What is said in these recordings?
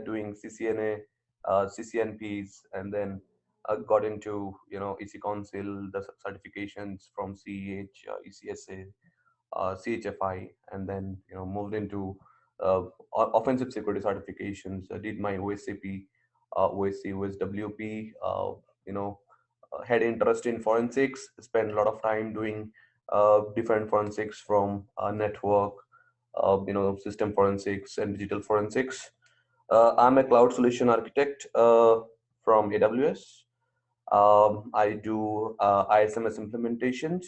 doing CCNA, CCNPs, and then got into EC Council, the certifications from CEH, ECSA, CHFI, and then moved into offensive security certifications. I did my OSCP, OSC, OSWP. You know, had interest in forensics. Spent a lot of time doing different forensics from network, system forensics and digital forensics. I'm a cloud solution architect from AWS. I do ISMS implementations,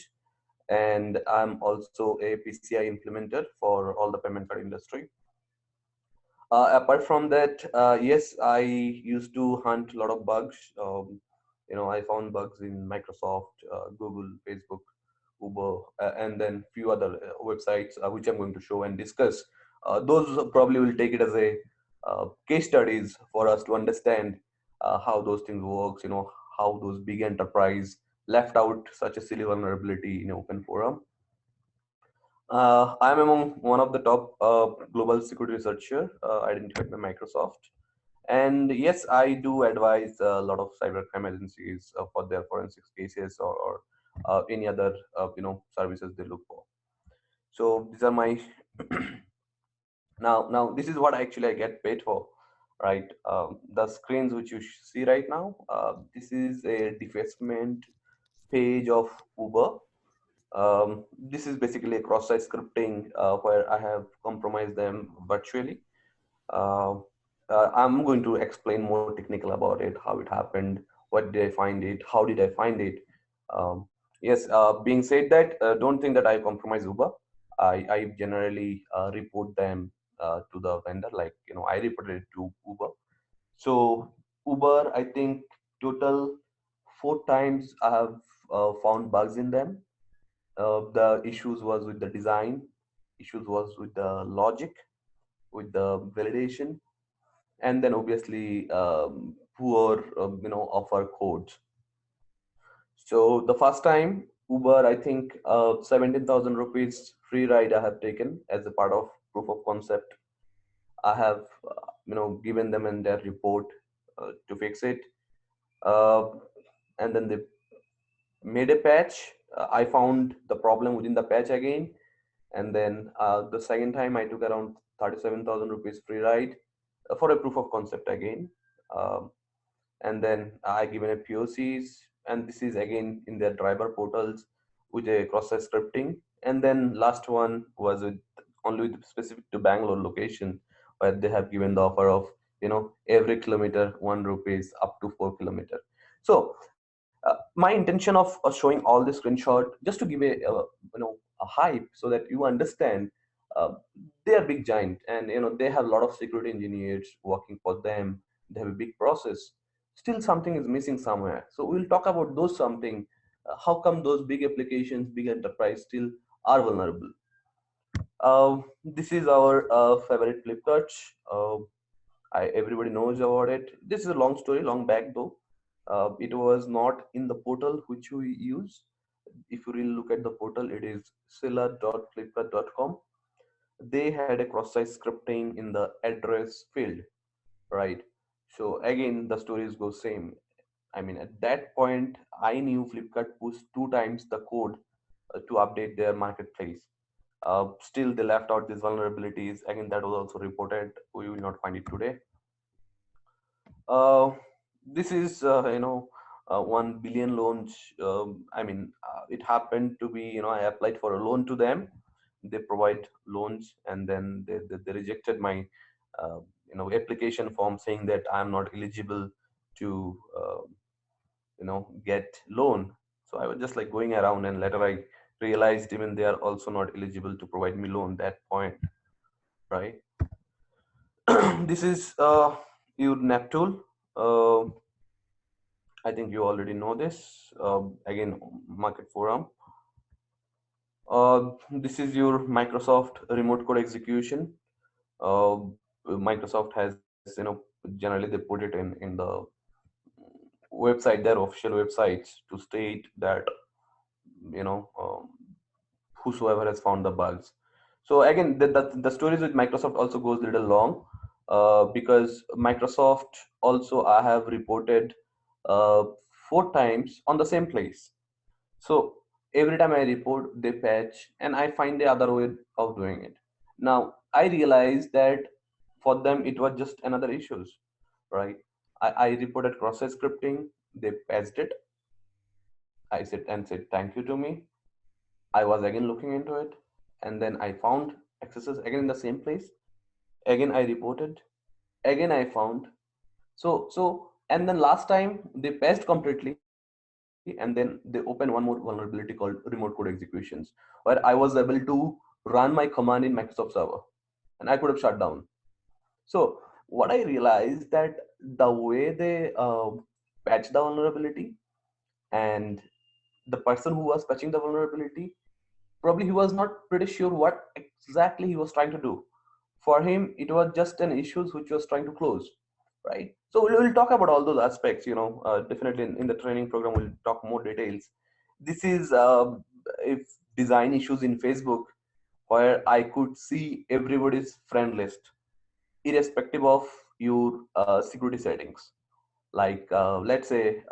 and I'm also a PCI implementer for all the payment card industry. Apart from that, yes, I used to hunt a lot of bugs. I found bugs in Microsoft, Google, Facebook, Uber, and then few other websites, which I'm going to show and discuss. Those probably will take it as a case studies for us to understand how those things works. How those big enterprise left out such a silly vulnerability in open forum. I'm among one of the top global security researcher identified by Microsoft. And yes, I do advise a lot of cybercrime agencies for their forensics cases, or any other services they look for. So these are my now this is what actually I get paid for, right? The screens which you see right now, this is a defacement page of Uber. This is basically a cross-site scripting where I have compromised them virtually. Uh, I'm going to explain more technical about it, how it happened, what did I find it, how did I find it. Um, yes, being said that, don't think that I compromise Uber. I generally report them to the vendor, like, I reported it to Uber. So Uber, I think total 4 times I have found bugs in them. The issues was with the design, issues was with the logic, with the validation, and then obviously poor offer codes. So the first time Uber, I think 17,000 rupees free ride I have taken as a part of proof of concept. I have given them in their report to fix it, uh, and then they made a patch. I found the problem within the patch again, and then the second time I took around 37,000 rupees free ride for a proof of concept again. Um, and then I given a POCs, and this is again in their driver portals with a cross-site scripting. And then last one was with only with specific to Bangalore location, where they have given the offer of every kilometer 1 rupees up to 4 kilometer. So my intention of showing all this screenshot just to give a hype so that you understand uh, they are big giant, and they have a lot of security engineers working for them. They have a big process. Still something is missing somewhere, so we'll talk about those something. How come those big applications, big enterprise still are vulnerable? This is our favorite Flipkart. uh, Everybody knows about it. This is a long story, long back though. It was not in the portal which we use. If you really look at the portal, it is seller.flipkart.com. They had a cross-site scripting in the address field, right? So again, the stories go same. I mean, at that point, I knew Flipkart pushed 2 times the code to update their marketplace. Still, they left out these vulnerabilities. Again, that was also reported. We will not find it today. Uh, this is 1 billion loans. It happened to be, I applied for a loan to them. They provide loans, and then they rejected my application form, saying that I'm not eligible to get loan. So I was just like going around, and later I realized even they are also not eligible to provide me loan that point, right? This is your Neptune. Uh, I think you already know this. Again, Market Forum. This is your Microsoft remote code execution. Uh, Microsoft has, generally they put it in the website, their official websites, to state that you know um, whosoever has found the bugs. So again, the stories with Microsoft also goes a little long. because Microsoft also I have reported uh, 4 times on the same place. So every time I report, they patch, and I find the other way of doing it. Now I realized that for them it was just another issues, right? I reported cross-site scripting, they patched it. I said thank you to me. I was again looking into it, and then I found accesses again in the same place. Again I reported. Again I found. And then last time they patched completely, and then they opened one more vulnerability called remote code executions, where I was able to run my command in Microsoft Server, and I could have shut down. So what I realized that the way they patch the vulnerability, and the person who was patching the vulnerability, probably he was not pretty sure what exactly he was trying to do. For him it was just an issue which was trying to close, right? So we'll talk about all those aspects, definitely in the training program we'll talk more details. This is if design issues in Facebook, where I could see everybody's friend list irrespective of your security settings. Like let's say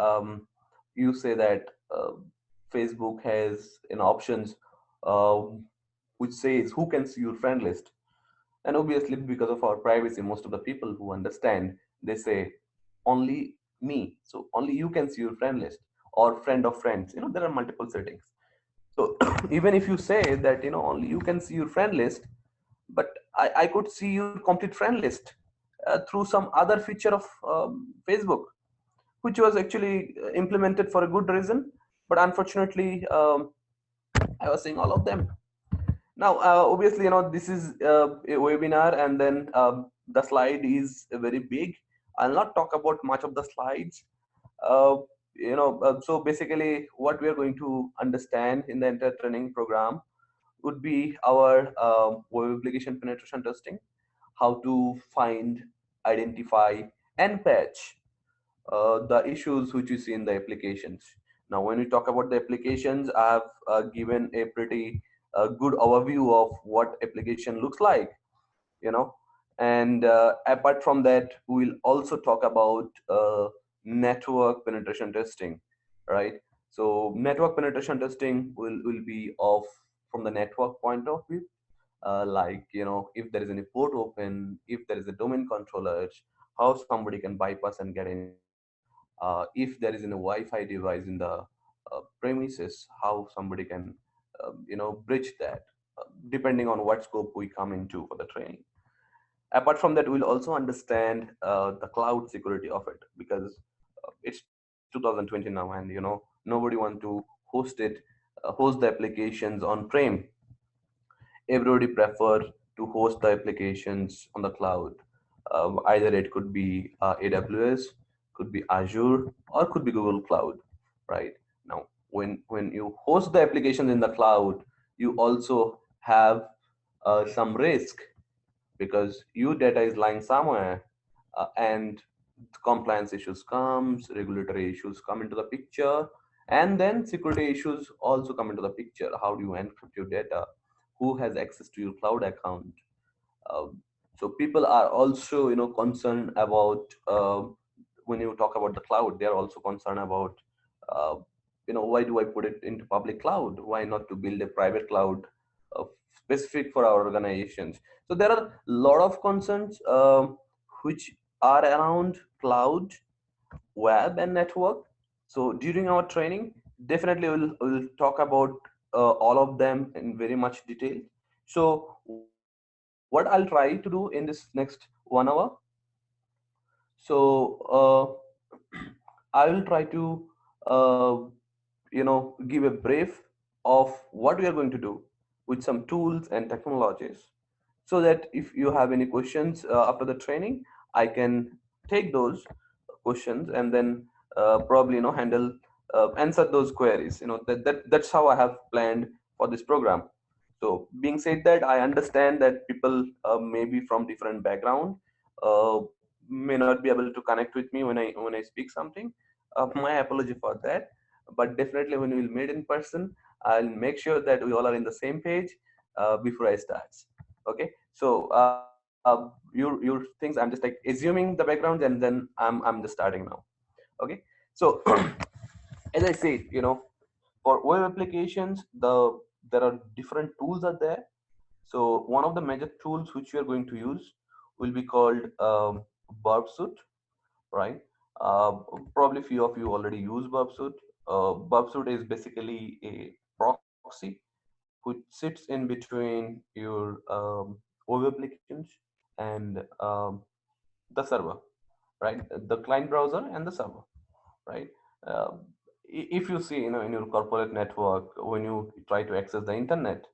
you say that Facebook has an options uh, which says who can see your friend list, and obviously because of our privacy, most of the people who understand, they say only me, so only you can see your friend list, or friend of friends, there are multiple settings. So even if you say that only you can see your friend list, but I could see your complete friend list through some other feature of Facebook, which was actually implemented for a good reason, but unfortunately I was seeing all of them. Now obviously this is a webinar, and then the slide is very big. I'll not talk about much of the slides. uh, so basically what we are going to understand in the entire training program would be our web application penetration testing, how to find, identify, and patch the issues which you see in the applications. Now, when we talk about the applications, I have given a pretty good overview of what application looks like, you know. And apart from that, we'll also talk about network penetration testing, right? So, network penetration testing will be of from the network point of view, like if there is any port open, if there is a domain controller, how somebody can bypass and get into, if there is a Wi-Fi device in the premises, how somebody can bridge that, depending on what scope we come into for the training. Apart from that, we'll also understand the cloud security of it, because it's 2020 now, and nobody want to host it, host the applications on prem. Everybody prefer to host the applications on the cloud. Either it could be AWS, could be Azure, or could be Google Cloud, right? Now, when you host the applications in the cloud, you also have some risk, because your data is lying somewhere, and compliance issues comes, regulatory issues come into the picture, and then security issues also come into the picture. How do you encrypt your data? Who has access to your cloud account? uh, so people are also concerned about, when you talk about the cloud, they are also concerned about, uh, why do I put it into public cloud? Why not to build a private cloud uh, specific for our organizations? So there are a lot of concerns which are around cloud, web, and network. So during our training, definitely we'll talk about all of them in very much detail. So what I'll try to do in this next 1 hour, so I will try to give a brief of what we are going to do with some tools and technologies, so that if you have any questions after the training, I can take those questions, and then probably handle, answer those queries. That's how I have planned for this program. So being said that, I understand that people may be from different background, uh, may not be able to connect with me when I speak something. My apology for that. But definitely when we'll meet in person, I'll make sure that we all are in the same page before I start. Okay. So your things. I'm just like assuming the backgrounds, and then I'm just starting now. Okay. So as I said, for web applications, there are different tools are there. So one of the major tools which we are going to use will be called Burpsuit, right? Uh, Probably few of you already use Burpsuit. Burpsuit is basically a proxy which sits in between your web applications and the server, right? The client browser and the server, right? Um, if you see, in your corporate network, when you try to access the internet,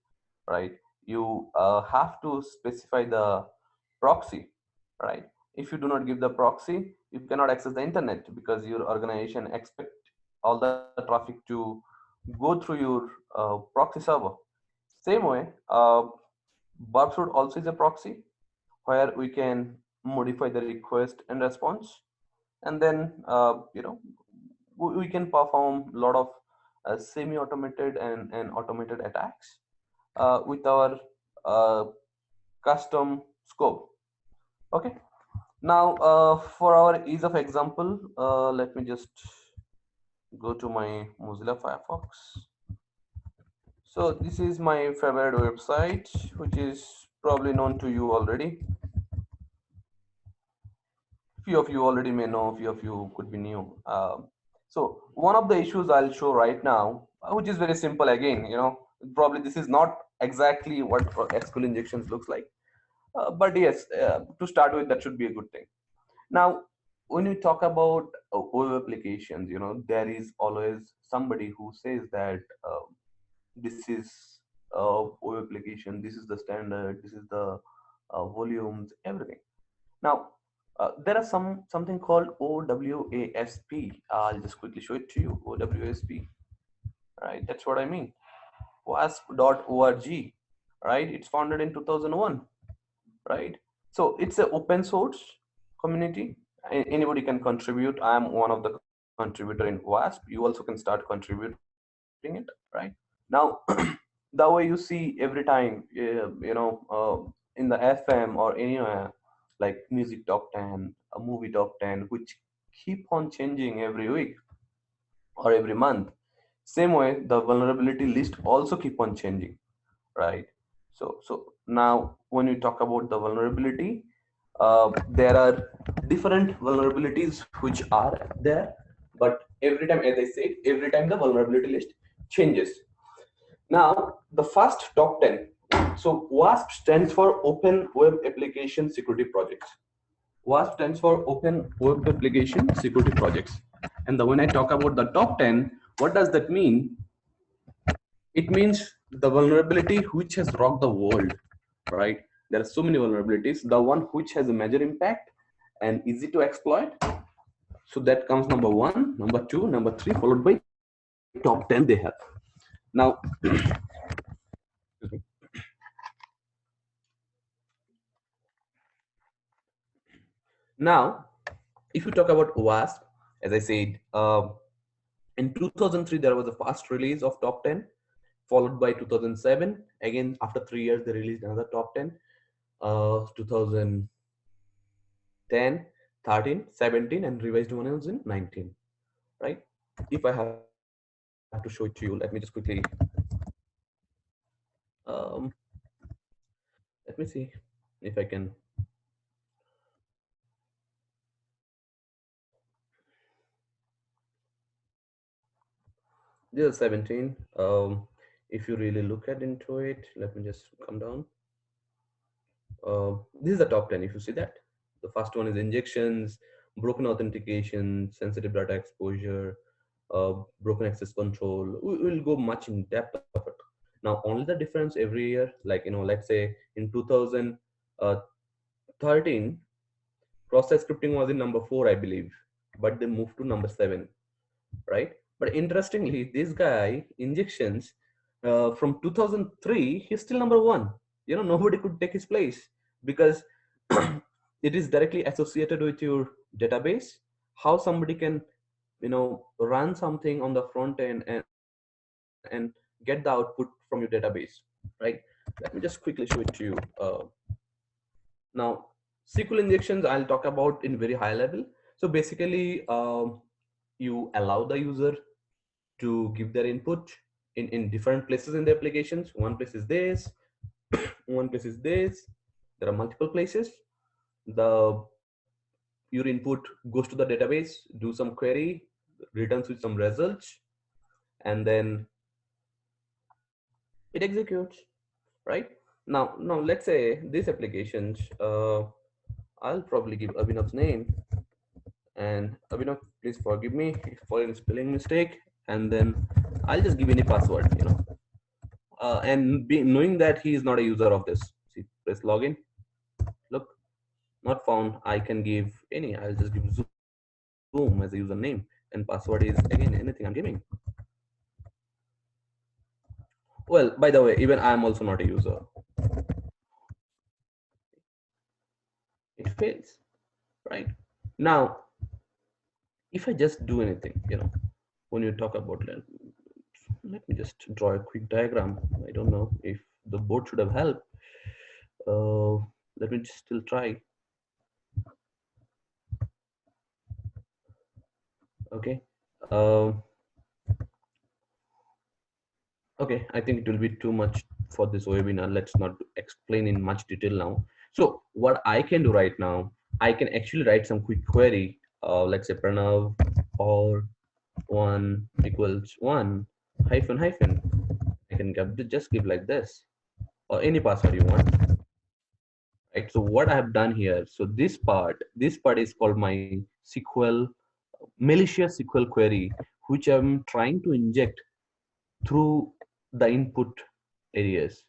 right, you have to specify the proxy, right? If you do not give the proxy, you cannot access the internet because your organization expect all the traffic to go through your proxy server. Same way, Burpsuit also is a proxy where we can modify the request and response, and then we can perform a lot of semi-automated and automated attacks with our uh, custom scope. Okay. Now, for our ease of example, let me just go to my Mozilla Firefox. So this is my favorite website, which is probably known to you already. Few of you already may know, few of you could be new. So one of the issues I'll show right now, which is very simple again, probably this is not exactly what SQL injections looks like. But yes, to start with, that should be a good thing. Now, when you talk about web applications, there is always somebody who says that this is web application, this is the standard, this is the volumes, everything. Now, there are something called OWASP. I'll just quickly show it to you. OWASP, right? That's what I mean. WASP.org, right? It's founded in 2001, right? So it's an open source community. Anybody can contribute. I am one of the contributor in WASP. You also can start contributing it, right? Now, the way you see every time, in the FM or anywhere, like music top 10, a movie top 10, which keep on changing every week or every month. Same way, the vulnerability list also keep on changing, right? So now when we talk about the vulnerability, there are different vulnerabilities which are there, but every time, as I said, every time the vulnerability list changes. Now, the first top 10. So WASP stands for Open Web Application Security Projects. WASP stands for Open Web Application Security Projects. And when I talk about the top 10, what does that mean? It means the vulnerability which has rocked the world, right? There are so many vulnerabilities. The one which has a major impact and easy to exploit. So that comes number one, number two, number three, followed by top 10 they have. Now, now, if you talk about WASP, as I said, in 2003 there was a fast release of top 10, followed by 2007. Again, after 3 years, they released another top 10. 2010, 13, 17, and revised one was in 19. Right? If I have to show it to you, let me just quickly. Um, Let me see if I can. This is 17. If you really look at into it, let me just come down. This is the top 10. If you see that, the first one is injections, broken authentication, sensitive data exposure, broken access control. We will go much in depth of it. Now, only the difference every year, like, let's say in 2013, process scripting was in number 4, I believe, but they moved to number 7, right? But interestingly, this guy injections from 2003, he's still number 1. Nobody could take his place because it is directly associated with your database. How somebody can run something on the front end and get the output from your database, right? Let me just quickly show it to you. Now, Now, SQL injections I'll talk about in very high level. So basically, you allow the user to give their input in different places in the applications. One place is this, one place is this. There are multiple places. The your input goes to the database, do some query, returns with some results, and then it executes, right? Now let's say these applications, I'll probably give Abhinav's name, and Abhinav, please forgive me for any spelling mistake, and then I'll just give any password, and knowing that he is not a user of this. See, press login. Look, not found. I can give any. I'll just give Zoom as a username, and password is again anything I'm giving. Well, by the way, even I am also not a user. It fails, right? Now, if I just do anything, when you talk about, let me just draw a quick diagram. I don't know if the board should have helped. Uh, Let me just still try. Okay. Um, okay, I think it will be too much for this webinar. Let's not explain in much detail now. So what I can do right now, I can actually write some quick query. Let's say Pranav or one equals one hyphen hyphen. I can just give like this, or any password you want. Right. So what I have done here, so this part is called my SQL malicious SQL query, which I'm trying to inject through the input areas,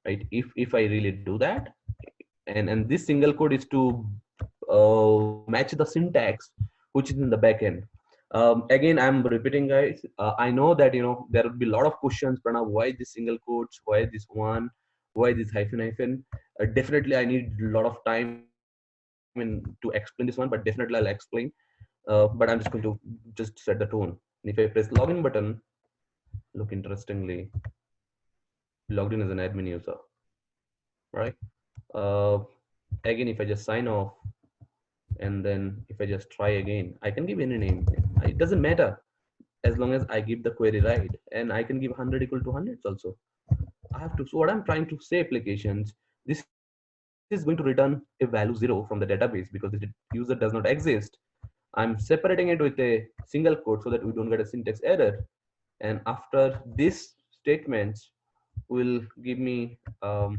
right? If I really do that, and this single code is to match the syntax which is in the backend. Again, I'm repeating, guys. I know that there will be a lot of questions, Pranav. Why this single quotes? Why this one? Why this hyphen hyphen? Definitely, I need a lot of time to explain this one, but definitely I'll explain. But I'm just going to just set the tone. And if I press login button, look, interestingly, logged in as an admin user, right? Uh, Again, if I just sign off, and then if I just try again, I can give any name. It doesn't matter as long as I give the query right, and I can give 100 equal to hundreds also. I have to. So what I'm trying to say, applications, this is going to return a value 0 from the database because the user does not exist. I'm separating it with a single quote so that we don't get a syntax error. And after this statements will give me a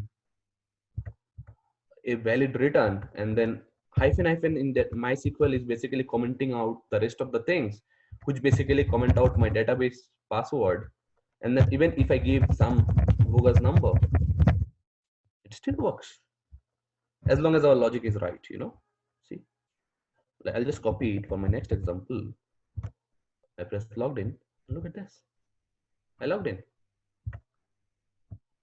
valid return, and then hyphen hyphen in that MySQL is basically commenting out the rest of the things, which basically comment out my database password. And then even if I give some bogus number, it still works as long as our logic is right. See, I'll just copy it for my next example. I press logged in. Look at this. I logged in,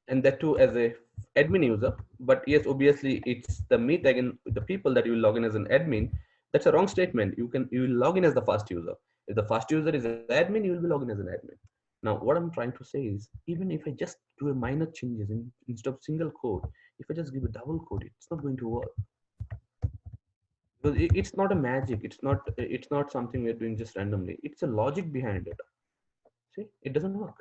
and that too as a admin user. But yes, obviously it's the myth again, the people that you will log in as an admin. That's a wrong statement. You will log in as the first user. If the first user is an admin, you will be logging as an admin. Now what I'm trying to say is, even if I just do a minor changes instead of single code, if I just give a double code, it's not going to work because it's not a magic. It's not something we're doing just randomly. It's a logic behind it. See, it doesn't work,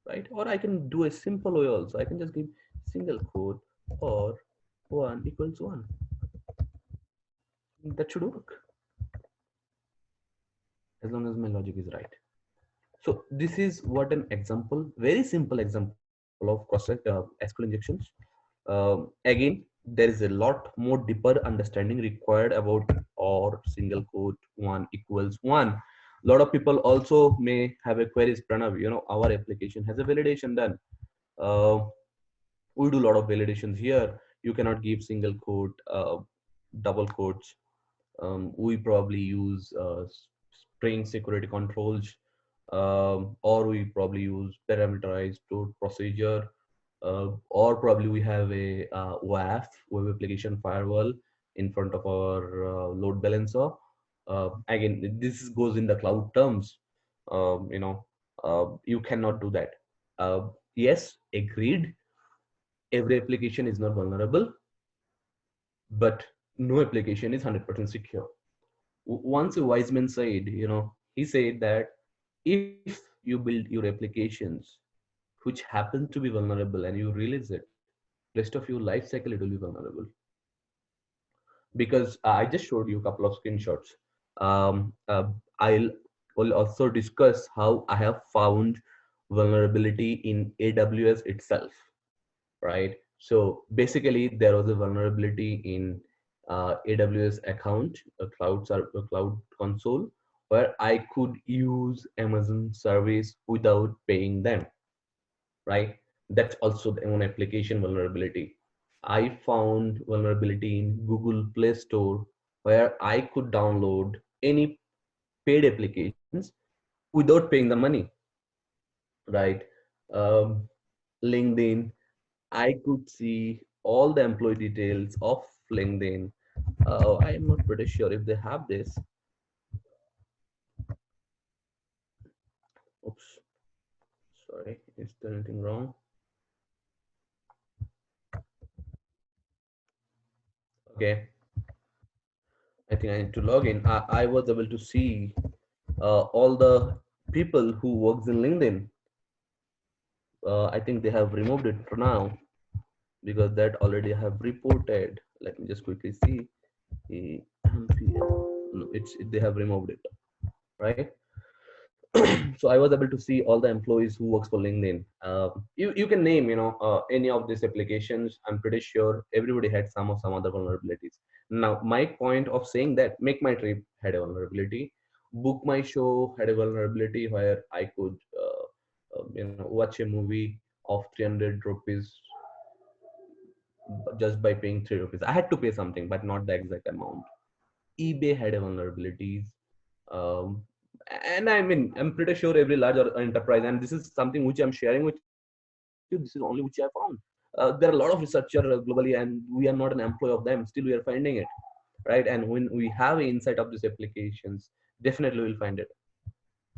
right? Or I can do a simple way also. I can just give single quote or one equals one. That should work as long as my logic is right. So this is what an example, very simple example of cross-site SQL injections. Again, there is a lot more deeper understanding required about or single quote one equals one. A lot of people also may have a queries, Pranav, our application has a validation done. Uh, we do a lot of validations here. You cannot give single quote, double quotes. We probably use string security controls, or we probably use parameterized stored procedure, or probably we have a WAF, web application firewall, in front of our load balancer. Again, this goes in the cloud terms. You cannot do that. Yes, agreed. Every application is not vulnerable, but no application is 100% secure. Once a wise man said, he said that if you build your applications which happen to be vulnerable and you release it, rest of your life cycle it will be vulnerable. Because I just showed you a couple of screenshots. I'll will also discuss how I have found vulnerability in AWS itself, right? So basically, there was a vulnerability in AWS account, a cloud console, where I could use Amazon service without paying them, right? That's also the own application vulnerability. I found vulnerability in Google Play Store where I could download any paid applications without paying the money, right? Um, LinkedIn, I could see all the employee details of LinkedIn. I am not pretty sure if they have this. Oops, sorry, is there anything wrong? Okay, I think I need to log in. I was able to see all the people who works in LinkedIn. I think they have removed it for now because that already have reported. Let me just quickly see. The no, they have removed it, right? So I was able to see all the employees who works for LinkedIn. You can name any of these applications. I'm pretty sure everybody had some other vulnerabilities. Now my point of saying that Make My Trip had a vulnerability, Book My Show had a vulnerability where I could watch a movie of 300 rupees just by paying 3 rupees. I had to pay something, but not the exact amount. eBay had a vulnerabilities. Um, and I mean, I'm pretty sure every large enterprise, and this is something which I'm sharing with you. This is only which I found. There are a lot of researchers globally, and we are not an employee of them. Still, we are finding it, right? And when we have an insight of these applications, definitely we'll find it.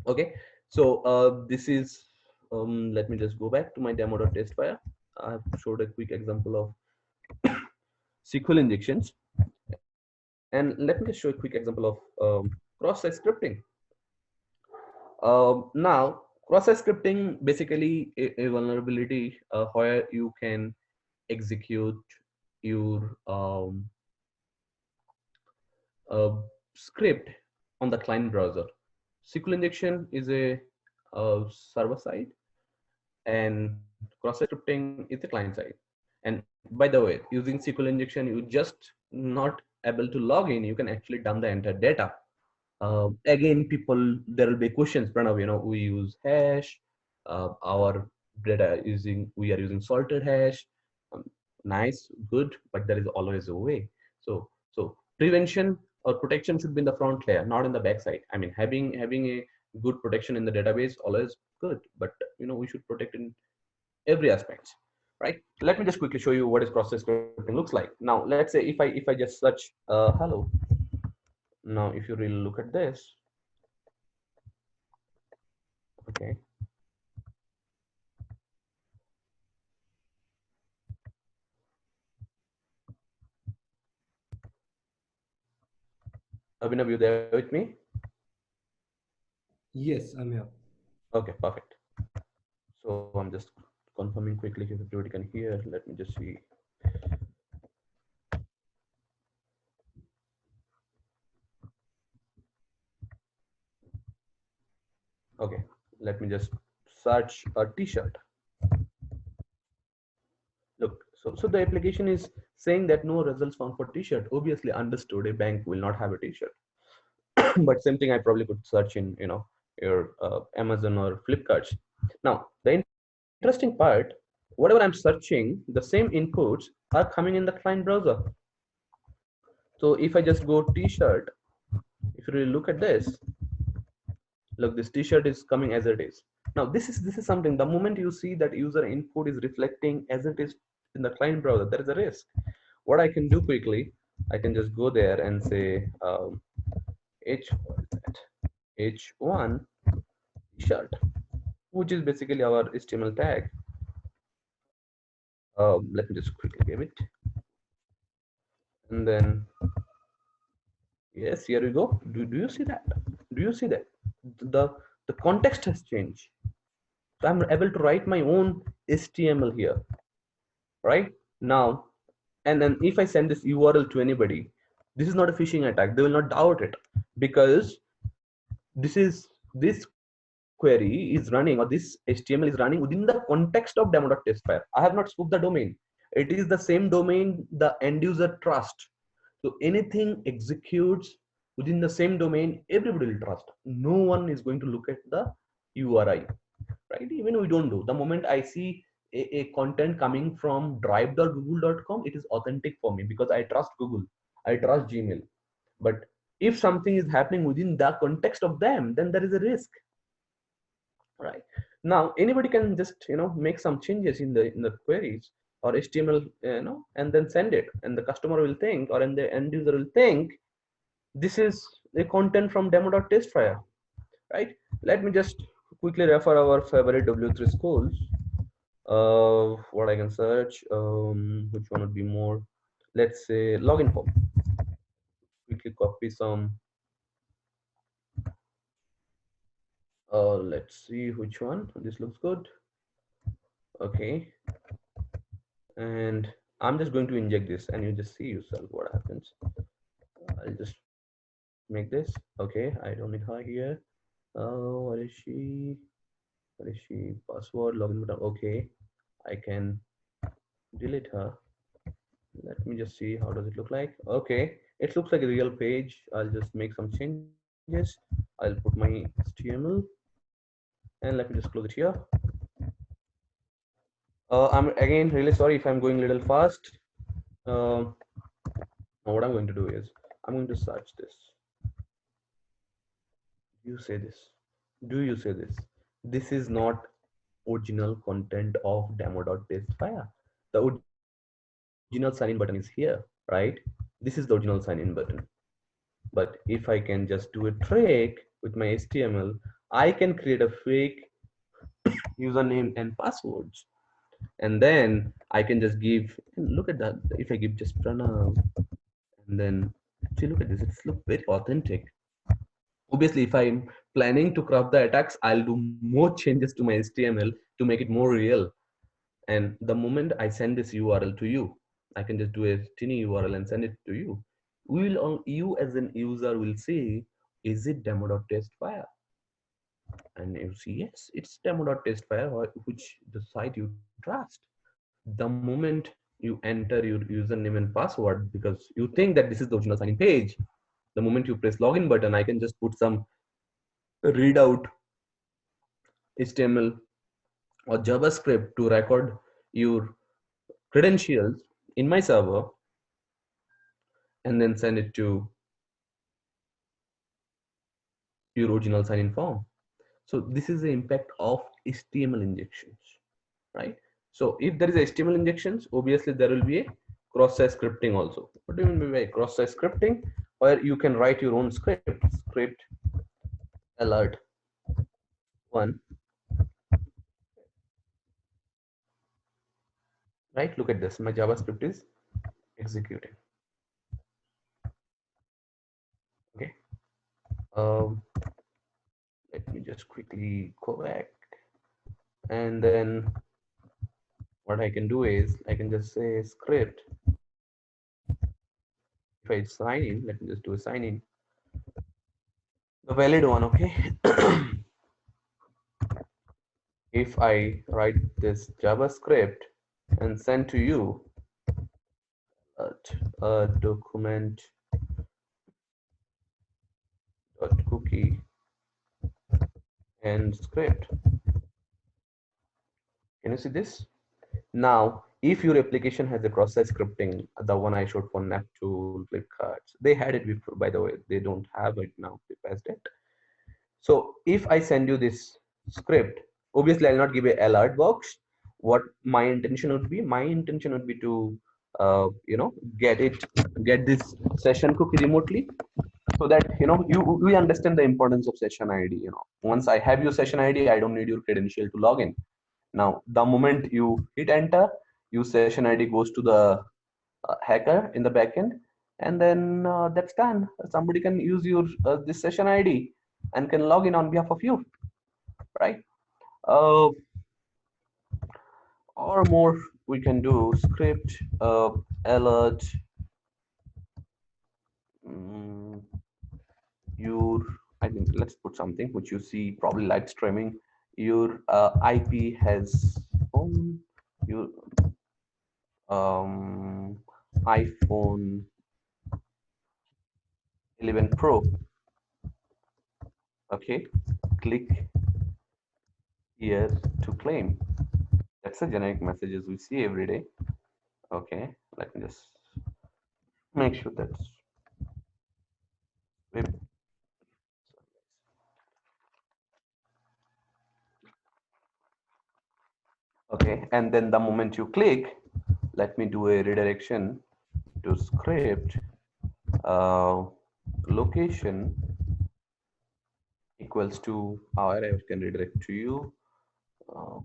Okay, so this is. Let me just go back to my demo.test file. I've showed a quick example of SQL injections, and let me just show a quick example of cross-site scripting. Now, cross-site scripting basically a vulnerability where you can execute your script on the client browser. SQL injection is a server side, and cross-site scripting is the client side. And by the way, using SQL injection, you just not able to log in. You can actually dump the entire data. Again, people, there will be questions. Pranav, we use hash. Our data we are using salted hash. Um, nice, good, but there is always a way. So prevention or protection should be in the front layer, not in the back side. I mean, having a good protection in the database always good, but we should protect in every aspect, right? Let me just quickly show you what is process scripting looks like. Now, let's say if I just search hello. Now, if you really look at this, okay, Abhinav, you there with me? Yes, I'm here. Okay, perfect. So I'm just confirming quickly if everybody can hear. Let me just see. Okay, let me just search a t-shirt. Look, so the application is saying that no results found for t-shirt. Obviously understood, a bank will not have a t-shirt. But same thing I probably could search in your Amazon or Flipkart. Now the interesting part, whatever I'm searching, the same inputs are coming in the client browser. So if I just go t-shirt, if you really look at this, look, this t-shirt is coming as it is. Now this is something, the moment you see that user input is reflecting as it is in the client browser, there is a risk. What I can do quickly, I can just go there and say h what is that, h1 t-shirt, which is basically our HTML tag. Let me just quickly give it, And then, yes, here we go. Do you see that? Do you see that? The, the context has changed. So I'm able to write my own HTML here, right? Now, and then if I send this URL to anybody, this is not a phishing attack. They will not doubt it because this query is running, or this HTML is running within the context of demo.testfire. I have not spoofed the domain. It is the same domain the end user trust. So anything executes within the same domain, everybody will trust. No one is going to look at the URI, right? Even we don't do. The moment I see a content coming from drive.google.com, it is authentic for me because I trust Google, I trust Gmail. But if something is happening within the context of them, then there is a risk, right? Now anybody can just make some changes in the queries or HTML, and then send it, and the customer will think, or and the end user will think, this is the content from demo.testfire, right? Let me just quickly refer our favorite W3 schools. What I can search, which one would be more, let's say login form. Quickly copy some, let's see which one, this looks good. Okay, and I'm just going to inject this and you just see yourself what happens. I'll just make this. Okay, I don't need her here. Oh, where is she? Where is she? Password, login button. Okay, I can delete her. Let me just see how does it look like. Okay, it looks like a real page. I'll just make some changes. I'll put my HTML and let me just close it here. I'm again really sorry if I'm going a little fast. Um, Now what I'm going to do is I'm going to search this. You say this. Do you say this? This is not original content of demo.testfire. The original sign in button is here, right? This is the original sign in button. But if I can just do a trick with my HTML, I can create a fake username and passwords. And then I can just give, look at that. If I give just Pranav, and then see, look at this, it's look very authentic. Obviously, if I'm planning to craft the attacks, I'll do more changes to my HTML to make it more real. And the moment I send this URL to you, I can just do a tiny URL and send it to you. You as an user will see, is it demo.testfire? And you see, yes, it's demo.testfire, which the site you trust. The moment you enter your username and password, because you think that this is the original sign in page, the moment you press login button, I can just put some readout HTML or JavaScript to record your credentials in my server and then send it to your original sign-in form. So this is the impact of HTML injections, right? So if there is HTML injections, obviously there will be a cross-site scripting also. What do you mean by cross-site scripting? Where you can write your own script alert one, right? Look at this, my JavaScript is executing. Okay. Um, Let me just quickly go back, and then what I can do is I can just say script. If I sign in, let me just do a sign in, the valid one. Okay. If I write this JavaScript and send to you a document dot cookie and script, can you see this? Now, if your application has a cross-site scripting, the one I showed for Neptune, Flipkart, they had it before, by the way, they don't have it now, they passed it. So if I send you this script, obviously I'll not give a alert box. What my intention would be, to get this session cookie remotely, so that we understand the importance of session ID. Once I have your session ID, I don't need your credential to log in. Now the moment you hit enter, your session ID goes to the hacker in the backend, and then that's done. Somebody can use your this session ID and can log in on behalf of you, right? uh, or more, we can do script alert mm, your, I think let's put something which you see probably live streaming. Your IP has your um, iPhone 11 Pro. Okay, click here to claim. That's the generic messages we see every day. Okay, let me just make sure that's web. Okay, and then the moment you click, let me do a redirection to script uh, location equals to our, I can redirect to you. Uh,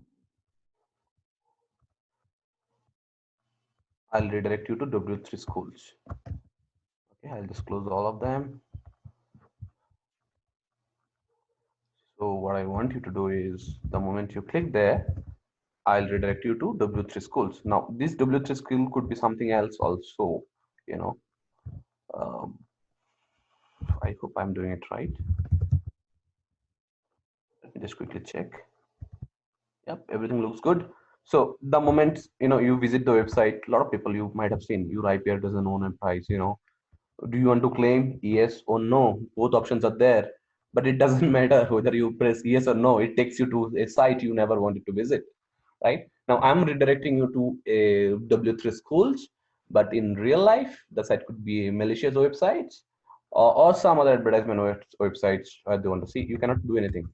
I'll redirect you to W3 schools. Okay, I'll just close all of them. So what I want you to do is the moment you click there, I'll redirect you to W3 schools. Now, this W3 school could be something else also, you know. Um, I hope I'm doing it right. Let me just quickly check. Yep, everything looks good. So the moment you visit the website, a lot of people you might have seen your IP address and own and price. Do you want to claim yes or no? Both options are there, but it doesn't matter whether you press yes or no. It takes you to a site you never wanted to visit. Right now, I'm redirecting you to a W3 schools, but in real life, the site could be a malicious websites or some other advertisement websites they want to see. You cannot do anything.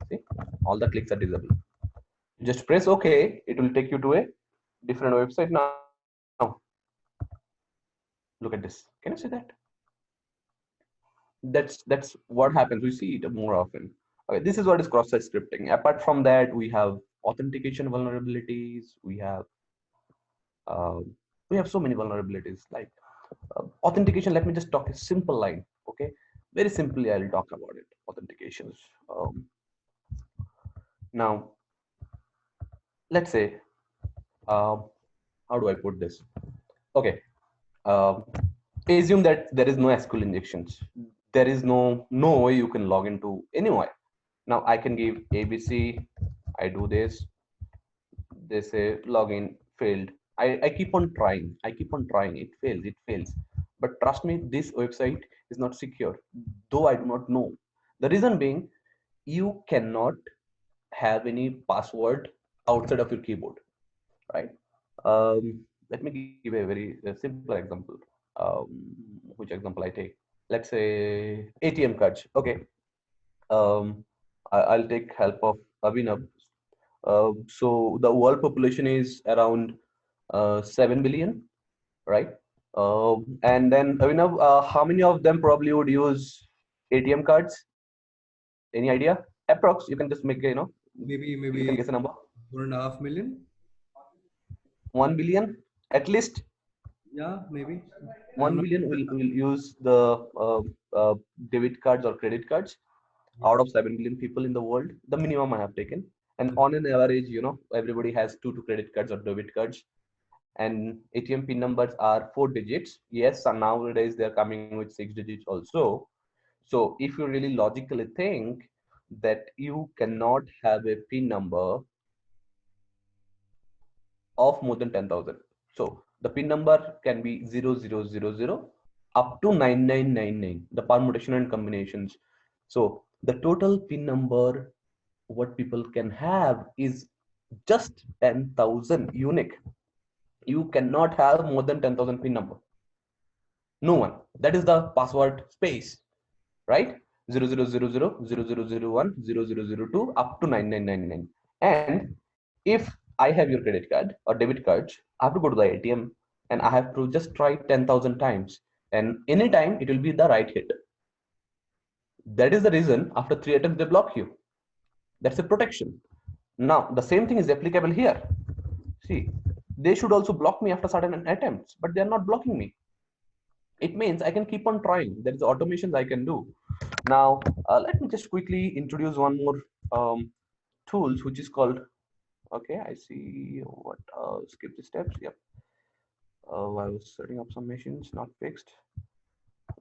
See, all the clicks are disabled. Just press OK. It will take you to a different website now. Look at this. Can you see that? That's what happens. We see it more often. Okay, this is what is cross-site scripting. Apart from that, we have authentication vulnerabilities. Uh, we have so many vulnerabilities like authentication. Let me just talk a simple line. Okay, very simply, I'll talk about it. Authentications. Now, let's say, uh, how do I put this? Okay, uh, assume that there is no SQL injections. There is no way you can log into anyway. Now I can give ABC. I do this. They say login failed. I keep on trying. I keep on trying. It fails. It fails. But trust me, this website is not secure. Though I do not know. The reason being, you cannot have any password outside of your keyboard, right? Let me give a very simple example. Which example I take? Let's say ATM cards. Okay. I'll take help of Abhinav. So the world population is around 7 billion, right? And then Abhinav, how many of them probably would use ATM cards? Any idea? Approx, you can just make you can Maybe guess a number. 1.5 million. 1 billion at least. Yeah, maybe. I'm 1 not. billion will use the uh, debit cards or credit cards Yeah. out of 7 billion people in the world. The minimum I have taken. And on an average, everybody has two credit cards or debit cards. And ATM PIN numbers are 4 digits. Yes, and nowadays they're coming with 6 digits also. So if you really logically think that you cannot have a PIN number of more than 10,000. So the PIN number can be 0000 up to 9999, the permutation and combinations. So the total PIN number what people can have is just 10,000 unique. You cannot have more than 10,000 PIN number. No one. That is the password space, right? 0000 0001 0002 up to 9999. And if I have your credit card or debit cards, I have to go to the ATM and I have to just try 10,000 times. And anytime it will be the right hit. That is the reason after 3 attempts they block you. That's a protection. Now the same thing is applicable here. See, they should also block me after certain attempts, but they are not blocking me. It means I can keep on trying. There is automations I can do. Now, let me just quickly introduce one more tools, which is called. Okay, I see what. Skip the steps. Yep. I was setting up some machines, not fixed.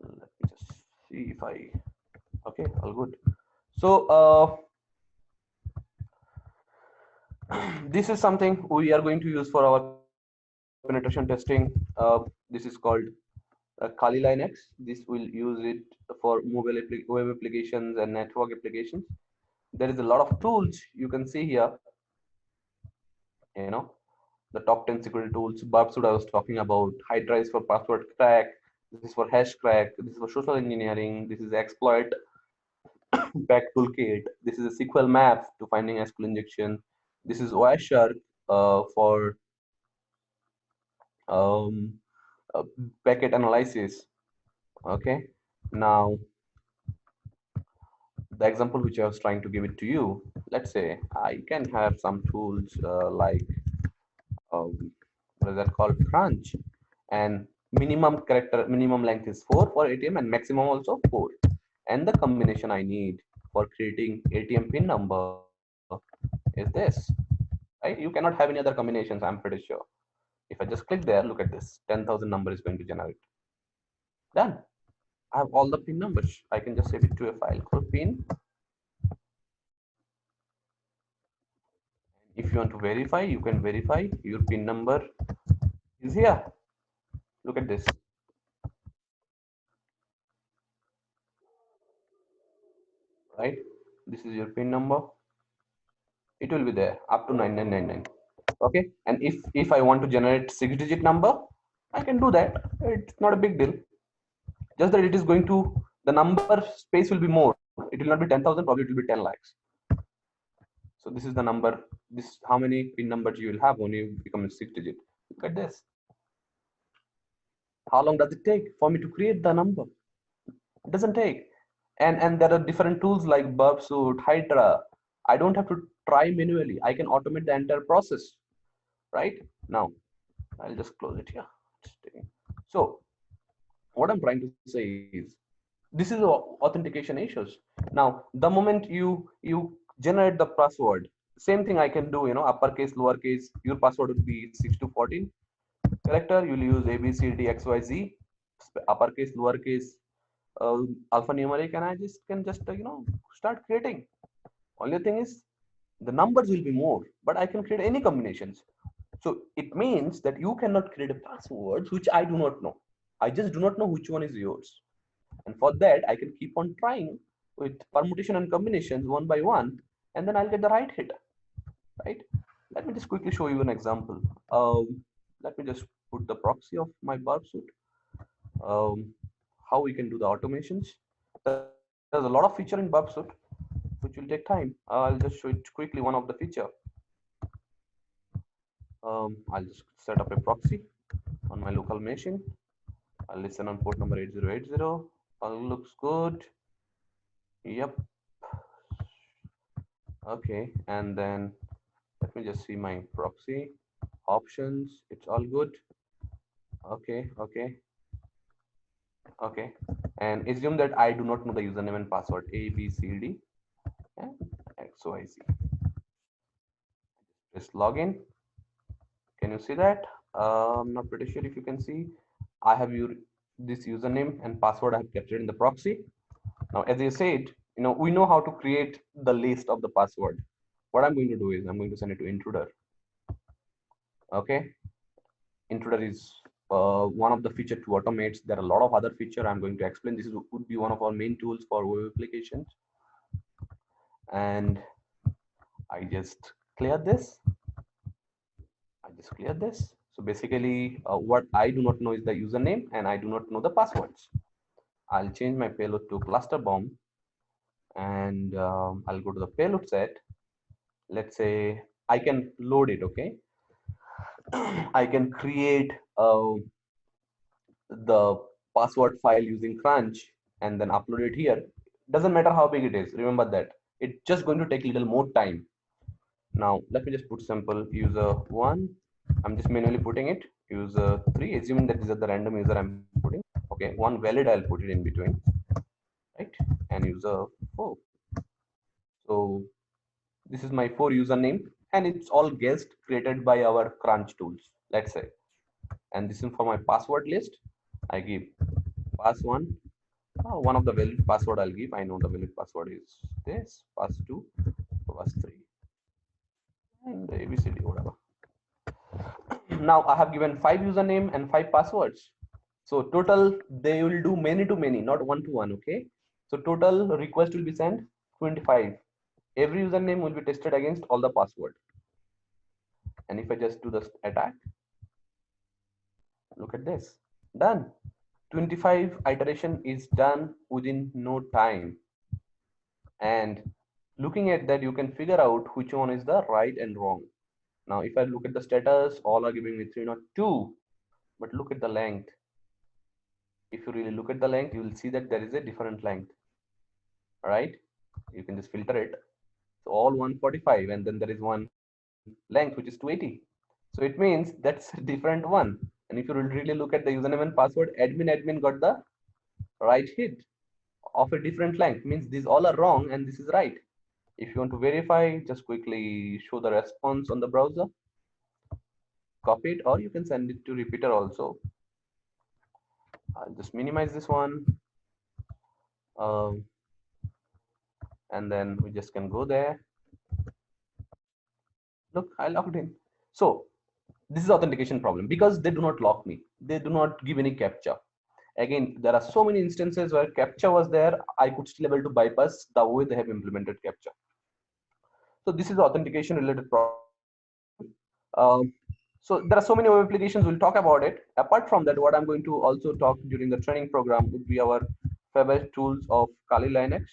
Let me just see if I. Okay, all good. So, this is something we are going to use for our penetration testing. This is called Kali Line X. This will use it for web applications and network applications. There is a lot of tools you can see here. You know, the top 10 security tools. Burpsuit I was talking about. Hydra is for password crack. This is for hash crack. This is for social engineering. This is exploit back toolkit. This is a SQL map to finding SQL injection. This is Wireshark for um, uh, packet analysis. Okay. Now, the example which I was trying to give it to you, let's say I can have some tools like what is that called crunch, and minimum length is 4 for ATM and maximum also 4, and the combination I need for creating ATM pin number is this, right? You cannot have any other combinations, I'm pretty sure. If I just click there, look at this, 10,000 number is going to generate. Done. I have all the pin numbers. I can just save it to a file called pin. If you want to verify, you can verify your pin number is here. Look at this, right? This is your pin number. It will be there up to 9999. Okay, and if I want to generate 6-digit number, I can do that. It's not a big deal. Just that it is going to, the number space will be more. It will not be 10,000, probably it will be 10 lakhs. So this is the number. This how many pin numbers you will have when you become a 6-digit. Look at this. How long does it take for me to create the number? It doesn't take. And there are different tools like Burpsuit, Hydra. I don't have to try manually. I can automate the entire process, right? Now, I'll just close it here. So, what I'm trying to say is, this is authentication issues. Now, the moment you generate the password, same thing I can do. Uppercase, lowercase. Your password would be 6 to 14 character. You'll use A B C D X Y Z, uppercase, lowercase, alphanumeric, and I just can just start creating. Only thing is the numbers will be more, but I can create any combinations. So it means that you cannot create a password which I do not know. I just do not know which one is yours, and for that I can keep on trying with permutation and combinations one by one, and then I'll get the right hit, right? Let me just quickly show you an example. Let me just put the proxy of my burp suit. um, how we can do the automations. There's a lot of feature in Bubsuit which will take time. I'll just show it quickly one of the feature. I'll just set up a proxy on my local machine. I'll listen on port number 8080. All looks good. Yep. Okay, and then let me just see my proxy options. It's all good. Okay, okay, okay. And assume that I do not know the username and password A B C D and XYZ. Just log in. Can you see that? I'm not pretty sure if you can see. I have this username and password I have captured in the proxy. Now, as I said, we know how to create the list of the password. What I'm going to do is I'm going to send it to intruder. Okay, intruder is one of the feature to automate. There are a lot of other feature I'm going to explain. Would be one of our main tools for web applications. And I just clear this. I just clear this. So basically, what I do not know is the username and I do not know the passwords. I'll change my payload to cluster bomb, and I'll go to the payload set. Let's say I can load it. Okay, I can create the password file using Crunch and then upload it here. Doesn't matter how big it is. Remember that it's just going to take a little more time. Now let me just put simple user 1. I'm just manually putting it. User 3, assuming that these are the random user I'm putting. Okay, one valid I'll put it in between, right? And user 4. So this is my 4 username, and it's all guessed created by our crunch tools, let's say. And this is for my password list. I give pass1, one of the valid password I'll give. I know the valid password is this, pass2, pass3, and ABCD, whatever. Now I have given 5 username and 5 passwords. So total they will do many to many, not one to one. Okay. So total request will be sent 25. Every username will be tested against all the password. And if I just do the attack, look at this, done. 25 iteration is done within no time. And looking at that, you can figure out which one is the right and wrong. Now, if I look at the status, all are giving me 302. But look at the length. If you really look at the length, you will see that there is a different length, right? You can just filter it. So all 145, and then there is one length which is 280. So it means that's a different one. And if you really look at the username and password, admin got the right hit of a different length. Means these all are wrong and this is right. If you want to verify, just quickly show the response on the browser, copy it, or you can send it to repeater also. I'll just minimize this one. Um, and then we just can go there. Look, I logged in. So this is authentication problem because they do not lock me. They do not give any captcha. Again, there are so many instances where captcha was there. I could still able to bypass the way they have implemented captcha. So this is the authentication related problem. So there are so many web applications. We'll talk about it. Apart from that, what I'm going to also talk during the training program would be our favorite tools of Kali Linux.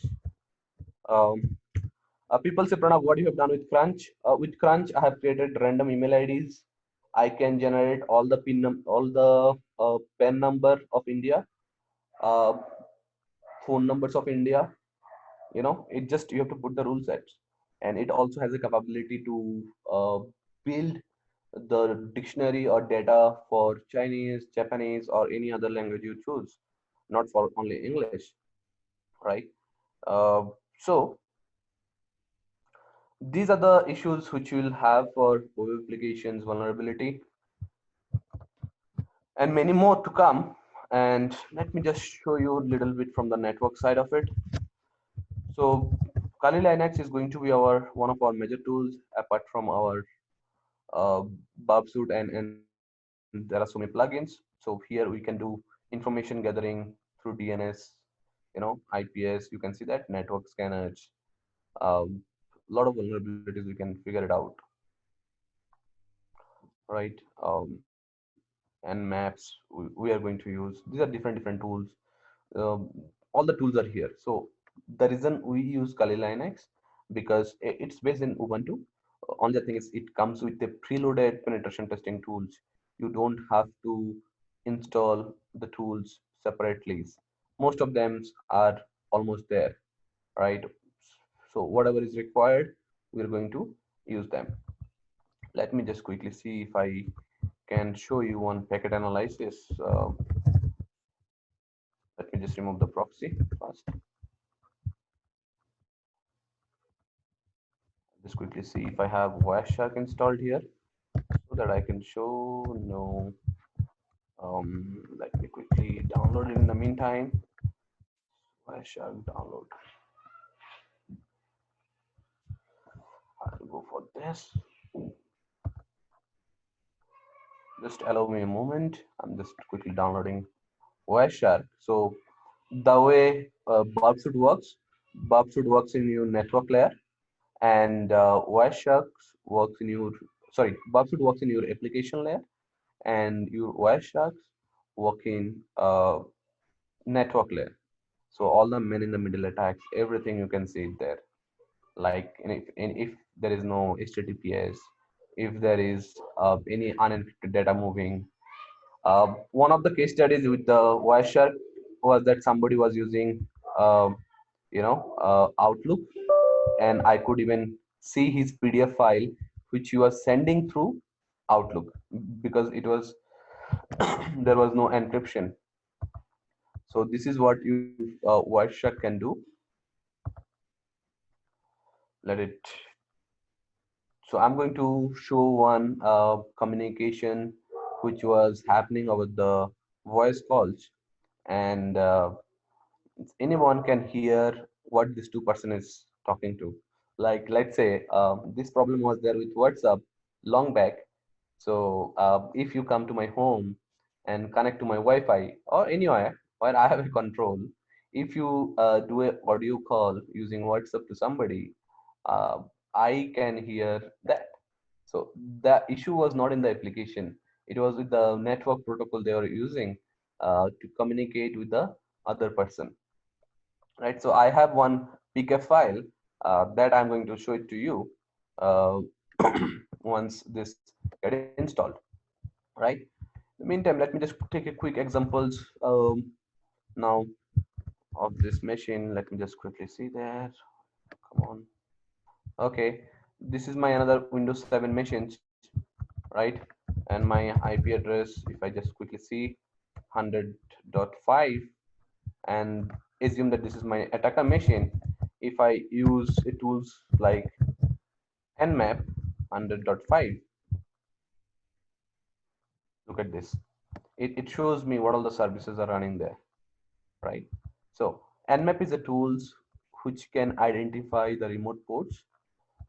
Um, People say, Pranav, what you have done with Crunch? With Crunch, I have created random email IDs. I can generate all the all the PAN number of India, uh, phone numbers of India. It just you have to put the rule sets, and it also has a capability to build the dictionary or data for Chinese, Japanese, or any other language you choose, not for only English, right? Uh, so these are the issues which you will have for web applications vulnerability, and many more to come. And let me just show you a little bit from the network side of it. So Kali Linux is going to be our one of our major tools apart from our uh, Babsuit, and there are so many plugins. So here we can do information gathering through DNS, IPS. You can see that network scanners, a lot of vulnerabilities. We can figure it out, right? And maps we are going to use. These are different tools. um, all the tools are here. So the reason we use Kali Linux because it's based in Ubuntu. Only the thing is it comes with the preloaded penetration testing tools. You don't have to install the tools separately. Most of them are almost there, right? So whatever is required, we're going to use them. Let me just quickly see if I can show you one packet analysis. Let me just remove the proxy first. Just quickly see if I have Wireshark installed here so that I can show. No. Let me quickly download it in the meantime. Wireshark download. I'll go for this. Just allow me a moment. I'm just quickly downloading Wireshark. So the way Barbsuit works in your network layer, and Wireshark works in your Barbsuit works in your application layer, and your Wireshark work in network layer. So all the men in the middle attacks, everything you can see it there. Like if there is no HTTPS, if there is any unencrypted data moving. One of the case studies with the Wireshark was that somebody was using, Outlook, and I could even see his PDF file which he was sending through Outlook because it was there was no encryption. So this is what you Wireshark can do. Let it. So I'm going to show one communication which was happening over the voice calls, and anyone can hear what this two person is talking to. Like let's say this problem was there with WhatsApp long back. So if you come to my home and connect to my Wi-Fi or anywhere where I have a control, if you do a audio call using WhatsApp to somebody, uh, I can hear that. So the issue was not in the application; it was with the network protocol they were using to communicate with the other person, right? So I have one pkf file that I'm going to show it to you uh, once this get installed, right? In the meantime, let me just take a quick examples now of this machine. Let me just quickly see that. Come on. Okay, this is my another Windows 7 machine, right? And my IP address, if I just quickly see, 100.5, and assume that this is my attacker machine. If I use a tools like nmap 100.5, look at this. It shows me what all the services are running there, right? So nmap is a tools which can identify the remote ports,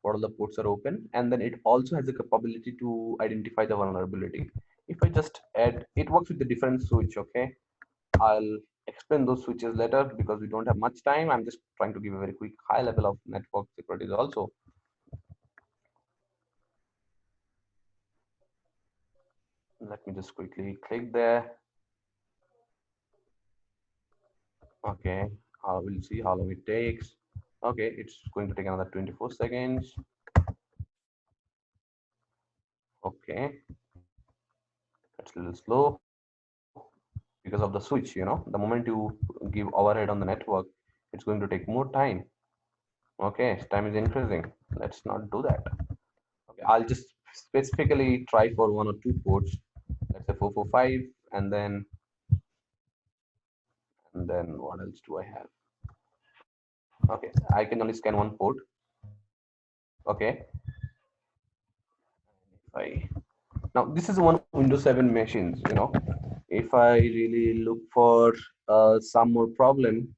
what all the ports are open, and then it also has the capability to identify the vulnerability. If I just add, it works with the different switch, okay? I'll explain those switches later because we don't have much time. I'm just trying to give a very quick high level of network securities also. Let me just quickly click there. Okay, we'll see how long it takes. Okay, it's going to take another 24 seconds. Okay, it's a little slow because of the switch, the moment you give overhead on the network, it's going to take more time. Okay, time is increasing. Let's not do that. Okay, I'll just specifically try for one or two ports. Let's say 445, and then what else do I have? Okay, I can only scan one port. Okay, if I now this is one Windows 7 machines. If I really look for some more problem,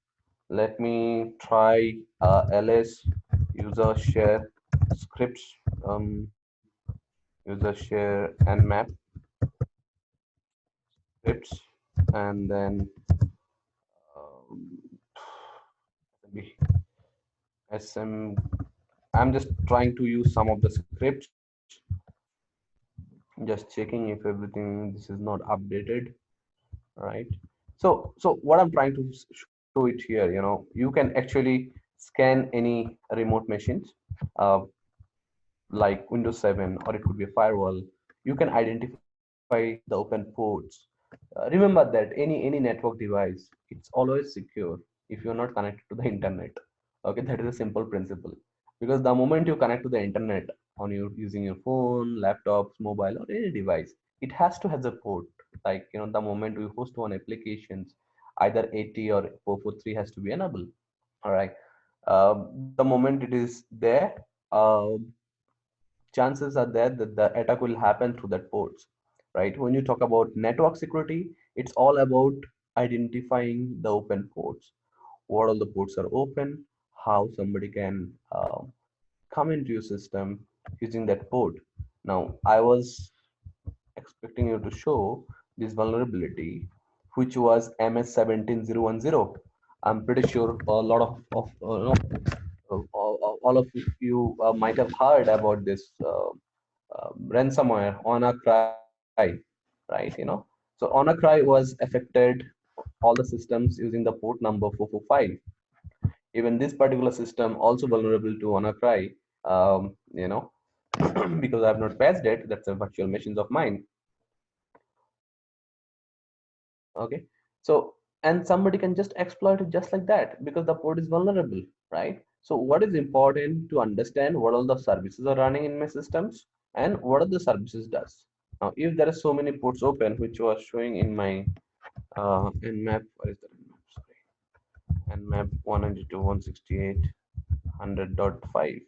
let me try ls user share scripts, um, user share nmap scripts, and then um, sm. I'm just trying to use some of the scripts, just checking if everything this is not updated, right? So what I'm trying to show it here, you can actually scan any remote machines, uh, like Windows 7, or it could be a firewall. You can identify the open ports. Remember that any network device, it's always secure if you're not connected to the internet. Okay, that is a simple principle. Because the moment you connect to the internet on your using your phone, laptops, mobile, or any device, it has to have a port. Like the moment we host one applications, either 80 or 443 has to be enabled. All right. The moment it is there, chances are there that the attack will happen through that ports, right? When you talk about network security, it's all about identifying the open ports, what all the ports are open, how somebody can come into your system using that port. Now I was expecting you to show this vulnerability, which was MS17010. I'm pretty sure a lot all of you might have heard about this ransomware WannaCry, right? So WannaCry was affected all the systems using the port number 445. Even this particular system also vulnerable to WannaCry, because I have not patched it. That's a virtual machines of mine. Okay, so and somebody can just exploit it just like that because the port is vulnerable, right? So what is important to understand what all the services are running in my systems and what are the services does. Now if there are so many ports open, which was showing in my in map, what is that? and map 192.168.100.5.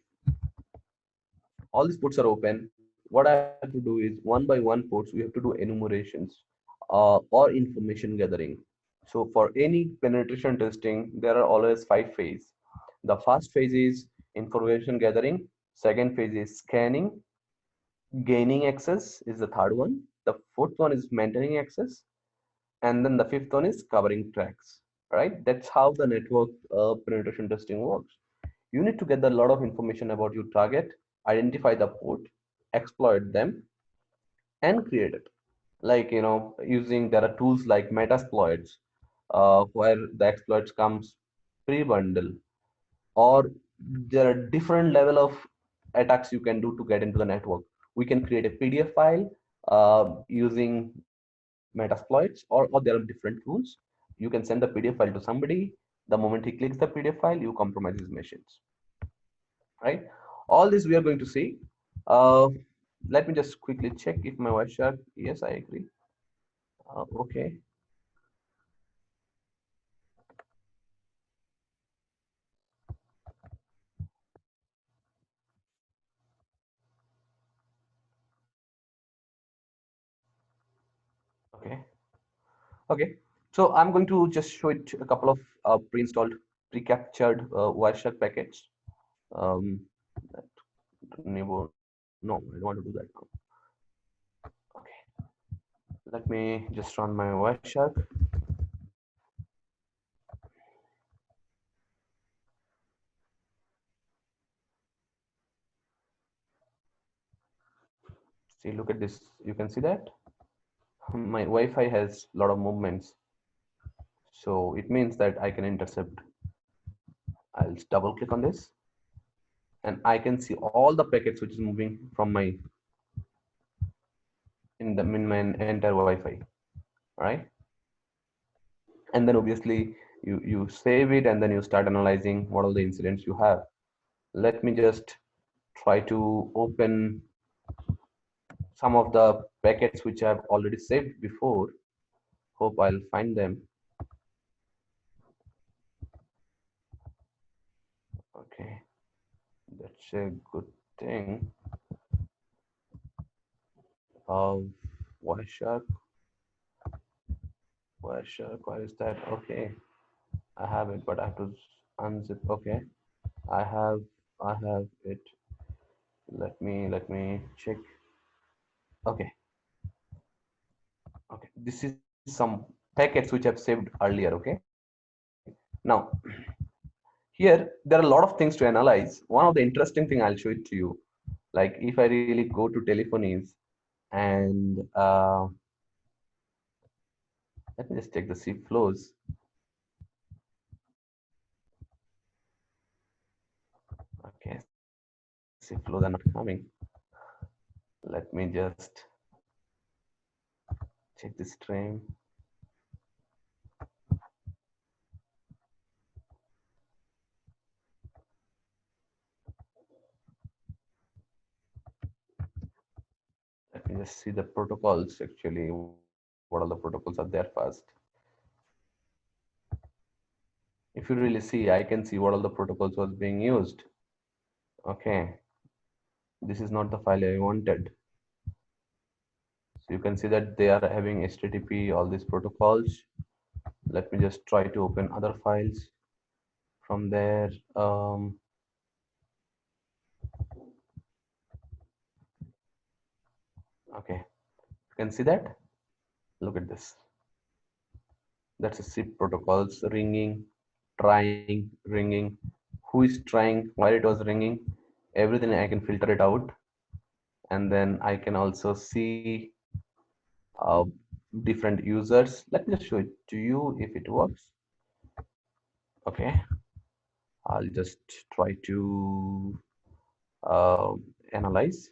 All these ports are open. What I have to do is one by one ports, we have to do enumerations or information gathering. So for any penetration testing, there are always five phases. The first phase is information gathering. Second phase is scanning. Gaining access is the third one. The fourth one is maintaining access. And then the fifth one is covering tracks, right? That's how the network penetration testing works. You need to get a lot of information about your target, identify the port, exploit them, and create it. Like, using, there are tools like Metasploits, where the exploits comes pre-bundle, or there are different level of attacks you can do to get into the network. We can create a PDF file using Metasploits, or there are different tools. You can send the PDF file to somebody. The moment he clicks the PDF file, you compromise his machines, right? All this we are going to see. Uh, Let me just quickly check if my voice shark. Yes, I agree. Okay. Okay. Okay. So I'm going to just show it a couple of pre-installed, pre-captured Wireshark packets. Um, that no, I don't want to do that now. Okay. Let me just run my Wireshark. See, look at this. You can see that my Wi-Fi has a lot of movements. So it means that I can intercept. I'll double click on this and I can see all the packets which is moving from my in my entire Wi-Fi, right? And then obviously you save it and then you start analyzing what all the incidents you have. Let me just try to open some of the packets which I've already saved before. Hope I'll find them. Okay, that's a good thing. Uh, Wireshark, Wireshark, why is that? Okay, I have it, but I have to unzip. Okay, I have, I have it. Let me check. Okay, okay. This is some packets which I've saved earlier. Okay, now here there are a lot of things to analyze. One of the interesting thing, I'll show it to you. Like if I really go to telephonies and let me just check the C flows. Okay, C flows are not coming. Let me just check the stream. Let me just see the protocols actually. What all the protocols are there first. If you really see, I can see what all the protocols was being used. Okay, this is not the file I wanted. So you can see that they are having HTTP, all these protocols. Let me just try to open other files from there. Okay, you can see that. Look at this. That's a SIP protocols ringing, trying, ringing. Who is trying? Why it was ringing? Everything I can filter it out, and then I can also see uh, different users. Let me just show it to you if it works. Okay, I'll just try to uh, analyze,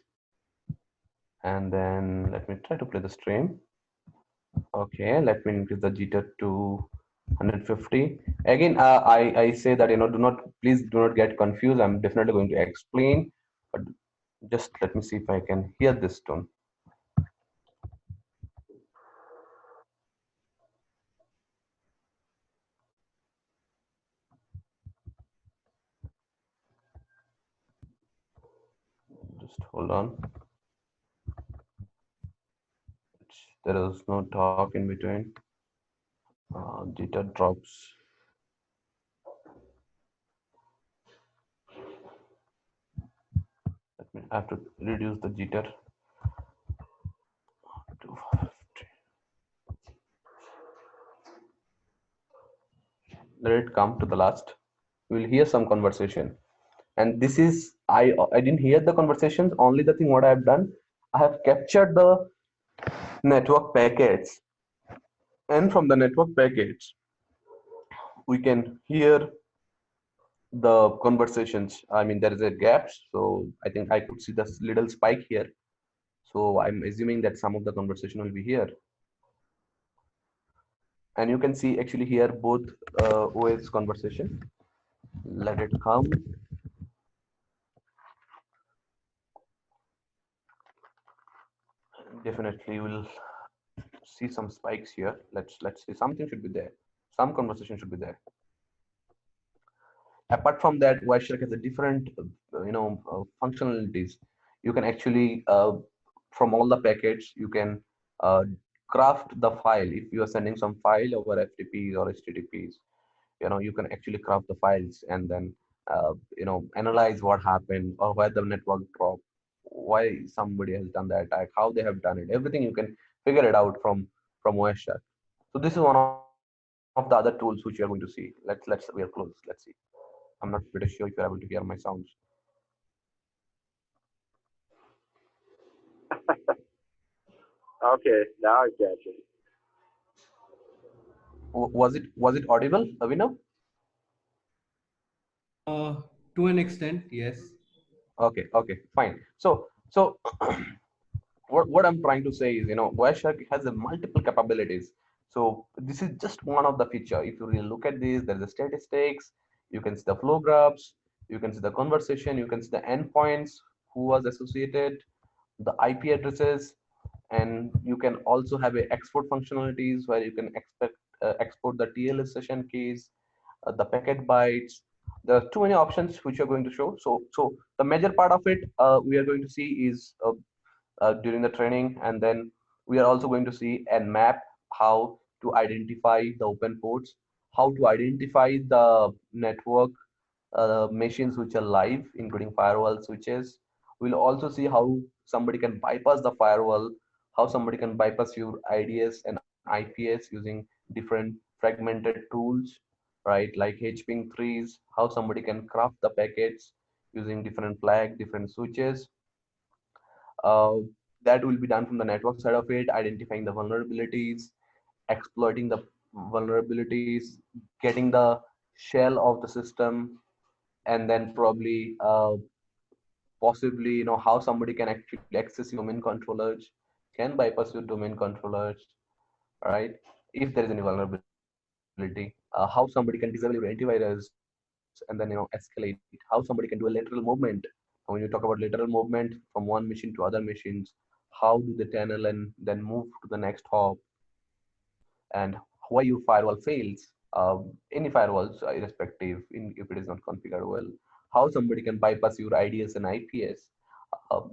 and then let me try to play the stream. Okay, let me increase the jitter to 150. Again, I say that, do not, please do not get confused. I'm definitely going to explain, but just let me see if I can hear this tone. Just hold on. There is no talk in between. Data drops. I have to reduce the jitter to 50. Let it come to the last. We will hear some conversation. And this is I didn't hear the conversations. Only the thing what I have done, I have captured the network packets, and from the network packets, we can hear the conversations. I mean, there is a gap, so I think I could see this little spike here. So I'm assuming that some of the conversation will be here, and you can see actually here both OS conversation. Let it come. Definitely, we'll see some spikes here. Let's see. Something should be there. Some conversation should be there. Apart from that, Wireshark has a different functionalities. You can actually from all the packets you can uh, craft the file. If you are sending some file over FTPs or HTTPs, you can actually craft the files and then analyze what happened, or why the network dropped, why somebody has done the attack, how they have done it. Everything you can figure it out from Wireshark. So this is one of the other tools which you are going to see. Let's we are close. Let's see. I'm not pretty sure if you're able to hear my sounds. Okay, now I get it. Was it audible, Avinav? To an extent, yes. Okay, fine. So what I'm trying to say is, Wireshark has a multiple capabilities. So this is just one of the feature. If you really look at this, there's the statistics. You can see the flow graphs. You can see the conversation. You can see the endpoints who was associated, the IP addresses, and you can also have a export functionalities where you can export the TLS session keys, the packet bytes. There are too many options which are going to show. So the major part of it we are going to see is during the training, and then we are also going to see and map how to identify the open ports, how to identify the network machines which are live, including firewall switches. We'll also see how somebody can bypass the firewall, how somebody can bypass your IDS and IPS using different fragmented tools, right? Like HPing trees, how somebody can craft the packets using different flag, different switches. Uh, that will be done from the network side of it, identifying the vulnerabilities, exploiting the vulnerabilities, getting the shell of the system, and then probably possibly how somebody can actually access your domain controllers, can bypass your domain controllers, right? If there is any vulnerability, how somebody can disable your antivirus and then escalate, how somebody can do a lateral movement. When you talk about lateral movement from one machine to other machines, how do they tunnel and then move to the next hop, and why your firewall fails, any firewalls, irrespective, if it is not configured well, how somebody can bypass your IDS and IPS.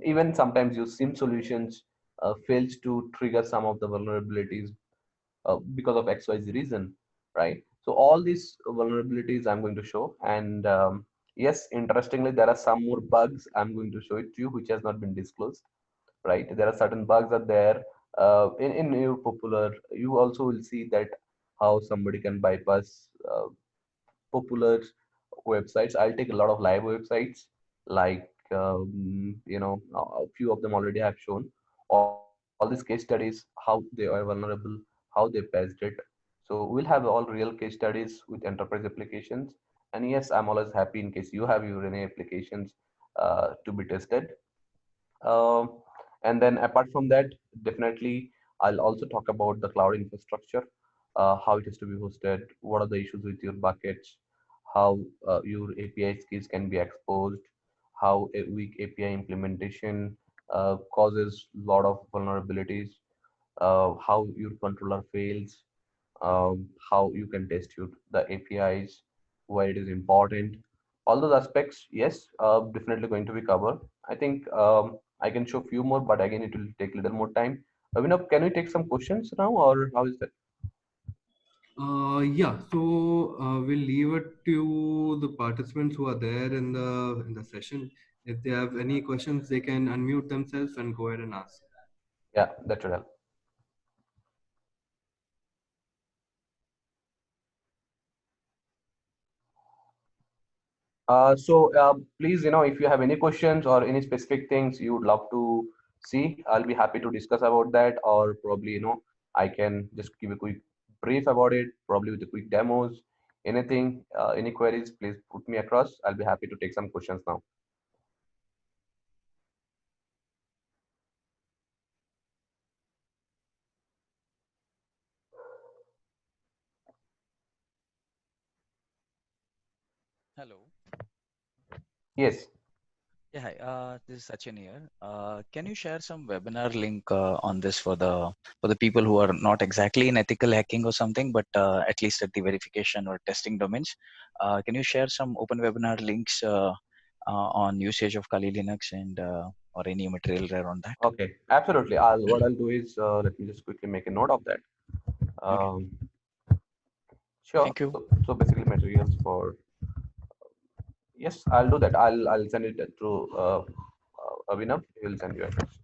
Even sometimes your SIM solutions fails to trigger some of the vulnerabilities because of XYZ reason, right? So all these vulnerabilities I'm going to show, and yes, interestingly, there are some more bugs I'm going to show it to you, which has not been disclosed, right? There are certain bugs are there in your popular. You also will see that how somebody can bypass popular websites. I'll take a lot of live websites, like a few of them already have shown all these case studies, how they are vulnerable, how they patched it. So we'll have all real case studies with enterprise applications. And yes, I'm always happy in case you have your any applications to be tested. um, and then apart from that, definitely I'll also talk about the cloud infrastructure, how it is to be hosted, what are the issues with your buckets, how your API keys can be exposed, how a weak API implementation causes a lot of vulnerabilities, how your controller fails, how you can test your the APIs, why it is important, all those aspects, yes, definitely going to be covered. I think I can show few more, but again it will take little more time. Can we take some questions now, or how is that? Yeah, so we'll leave it to the participants who are there in the session. If they have any questions, they can unmute themselves and go ahead and ask. Yeah, that should help. Please, if you have any questions or any specific things you would love to see, I'll be happy to discuss about that. Or probably, I can just give a quick brief about it, probably with the quick demos. Anything, any queries, please put me across. I'll be happy to take some questions now. Hello. Yes. Yeah, hi. This is Sachin here. Can you share some webinar link on this for the people who are not exactly in ethical hacking or something, but at least at the verification or testing domains? Can you share some open webinar links on usage of Kali Linux and or any material there on that? Okay. Absolutely. What I'll do is let me just quickly make a note of that. Okay. Um, sure. Thank you. So basically materials for, yes, I'll do that. I'll send it through Abhinav. He'll send you across.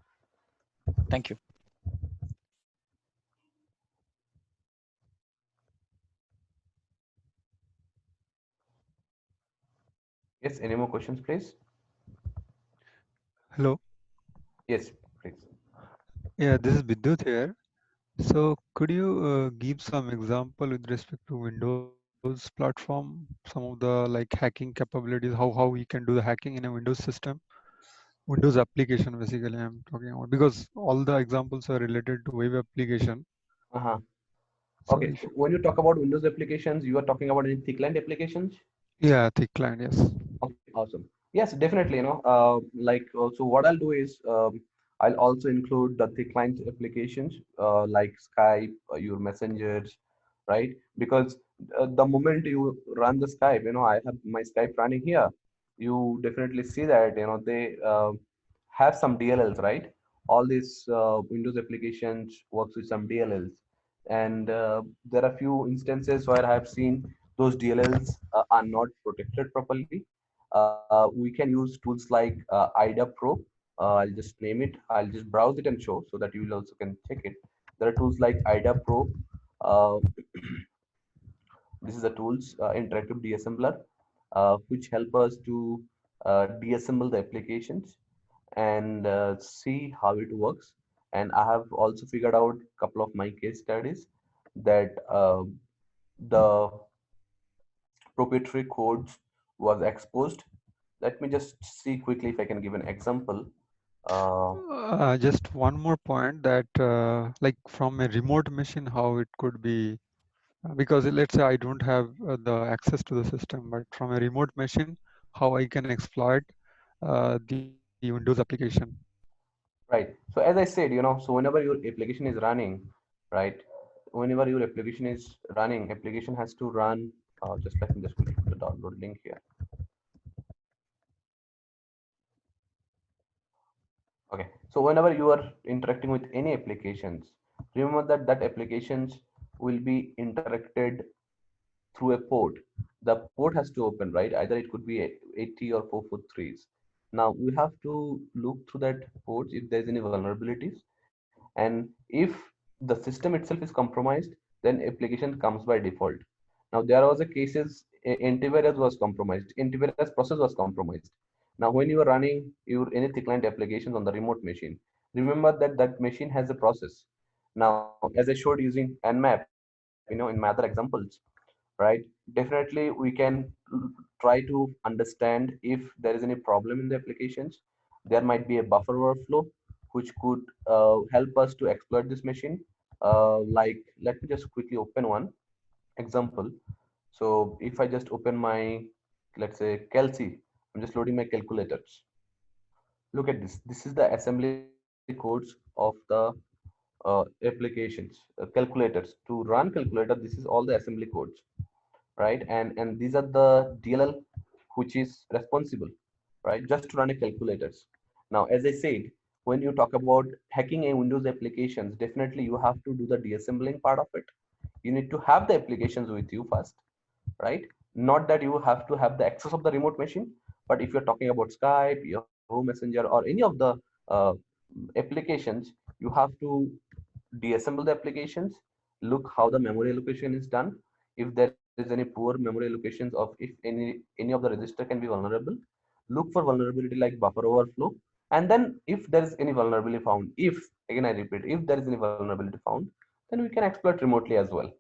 Thank you. Yes. Any more questions, please? Hello. Yes, please. Yeah, this is Vidyut here. So could you give some example with respect to Windows platform, some of the like hacking capabilities, how we can do the hacking in a Windows system, Windows application basically I'm talking about because all the examples are related to web application. Uh-huh. So Okay. if you, When you talk about Windows applications, you are talking about any thick client applications? yeah, thick client, yes. Okay, awesome. Yes, definitely. So what I'll do is I'll also include the thick client applications like Skype, your messengers, right? Because the moment you run the Skype, I have my Skype running here. You definitely see that, they have some DLLs, right? All these Windows applications works with some DLLs, and there are few instances where I have seen those DLLs are not protected properly. We can use tools like IDA Pro. I'll just name it. I'll just browse it and show so that you will also can check it. There are tools like IDA Pro. Uh, this is the tools interactive deassembler, which help us to deassemble the applications and see how it works. And I have also figured out a couple of my case studies that the proprietary codes was exposed. Let me just see quickly if I can give an example. Uh, Just one more point that like from a remote machine how it could be because let's say I don't have the access to the system, but from a remote machine, how I can exploit the Windows application. right. So as I said, so whenever your application is running, right, whenever your application is running, application has to run. Just let me just quickly put the download link here. Okay. So whenever you are interacting with any applications, remember that applications will be interacted through a port. The port has to open, right? Either it could be 80 or 443s. Now we have to look through that ports if there's any vulnerabilities. And if the system itself is compromised, then application comes by default. Now there was a cases antivirus was compromised, antivirus process was compromised. Now when you are running your any client applications on the remote machine, remember that machine has a process. Now as I showed using nmap, in my other examples, right? Definitely we can try to understand if there is any problem in the applications. There might be a buffer overflow which could help us to exploit this machine. Like, let me just quickly open one example. So if I just open my, let's say, Kelsey, I'm just loading my calculators. Look at this. This is the assembly codes of the applications, calculators. To run calculator, this is all the assembly codes, right? And these are the DLL. which is responsible, right? Just to run a calculators. Now, as I said, when you talk about hacking a Windows applications, definitely you have to do the deassembling part of it. You need to have the applications with you first, right? Not that you have to have the access of the remote machine, but if you're talking about Skype, Yahoo Messenger, or any of the uh, applications, you have to deassemble the applications, look how the memory allocation is done. If there is any poor memory allocations of if any of the register can be vulnerable, look for vulnerability like buffer overflow. And then if there is any vulnerability found, if again I repeat, if there is any vulnerability found, then we can exploit remotely as well.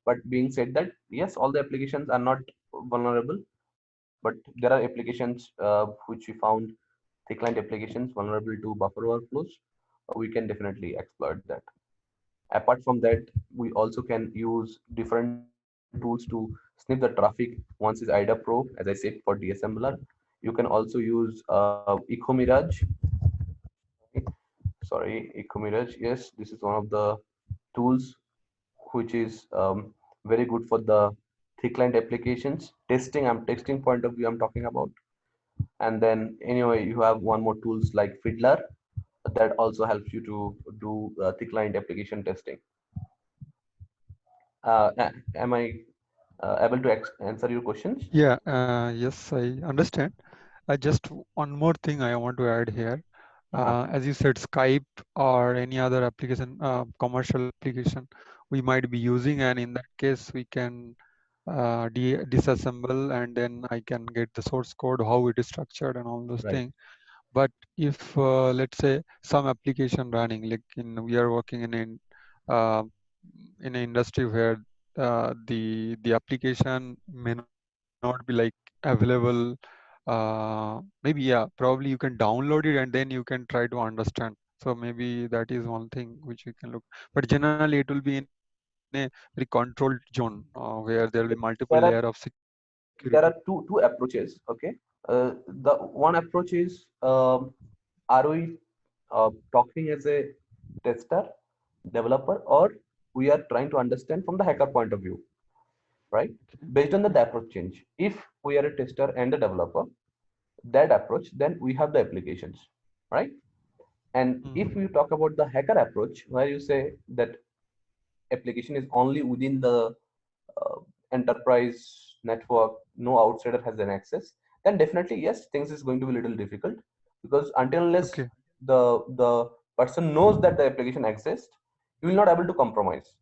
But being said that, yes, all the applications are not vulnerable, but there are applications which we found, the client applications vulnerable to buffer overflows. We can definitely exploit that. Apart from that, we also can use different tools to snip the traffic. Once is IDA Pro, as I said, for DSMLR. You can also use Ecomirage. Sorry, Ecomirage. Yes, this is one of the tools which is very good for the thick client applications. Testing point of view, I'm talking about. And then anyway, you have one more tools like Fiddler that also helps you to do thick client application testing. Am I able to answer your questions? Yeah, yes, I understand. Just one more thing I want to add here. Uh-huh. As you said, Skype or any other application, commercial application we might be using, and in that case, we can disassemble, and then I can get the source code, how it is structured, and all those Right. things. But if let's say some application running, like we are working uh, in an industry where the application may not be like available, maybe yeah, probably you can download it and then you can try to understand. So maybe that is one thing which you can look. But generally, it will be in a very controlled zone where there will be multiple layer of There are security. two approaches. Okay. The one approach is, are we talking as a tester, developer, or we are trying to understand from the hacker point of view, right? Based on the approach change. If we are a tester and a developer, that approach, then we have the applications, right? And if Mhm. you talk about the hacker approach, where you say that application is only within the uh, enterprise network, no outsider has an access, then definitely yes, things is going to be a little difficult, because until unless Okay. the person knows that the application exists, he will not able to compromise.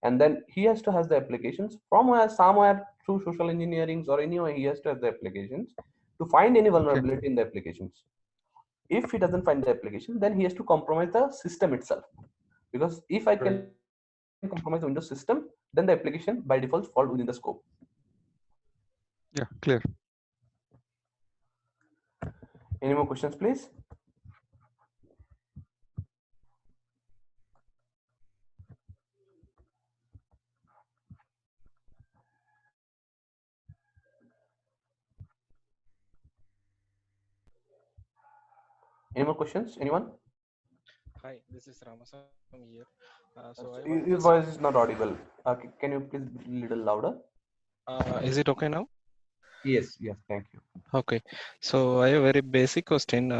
And then he has to has the applications from somewhere through social engineering or anyway, he has to have the applications to find any Okay. vulnerability in the applications. If he doesn't find the application, then he has to compromise the system itself. Because if I can Right. compromise the Windows system, then the application by default fall within the scope. Yeah. Clear. Any more questions, please? Any more questions? Anyone? Hi, this is Ramaswamy here. So I have a basic. Your voice is not audible. Can you please be a little louder? Is it okay now? Yes, yes, thank you. Okay. So I have a very basic question.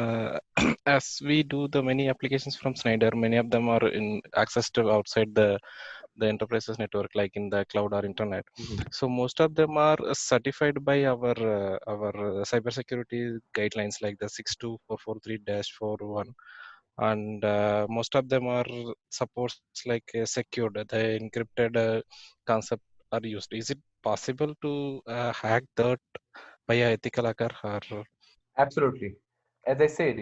As we do the many applications from Snyder, many of them are in access to outside the enterprises network, like in the cloud or internet. Mhm. So most of them are certified by our cybersecurity guidelines, like the 62443-41, and most of them are supports like secured, the encrypted concept are used. Is it possible to hack that by a ethical hacker or? Absolutely. As I said,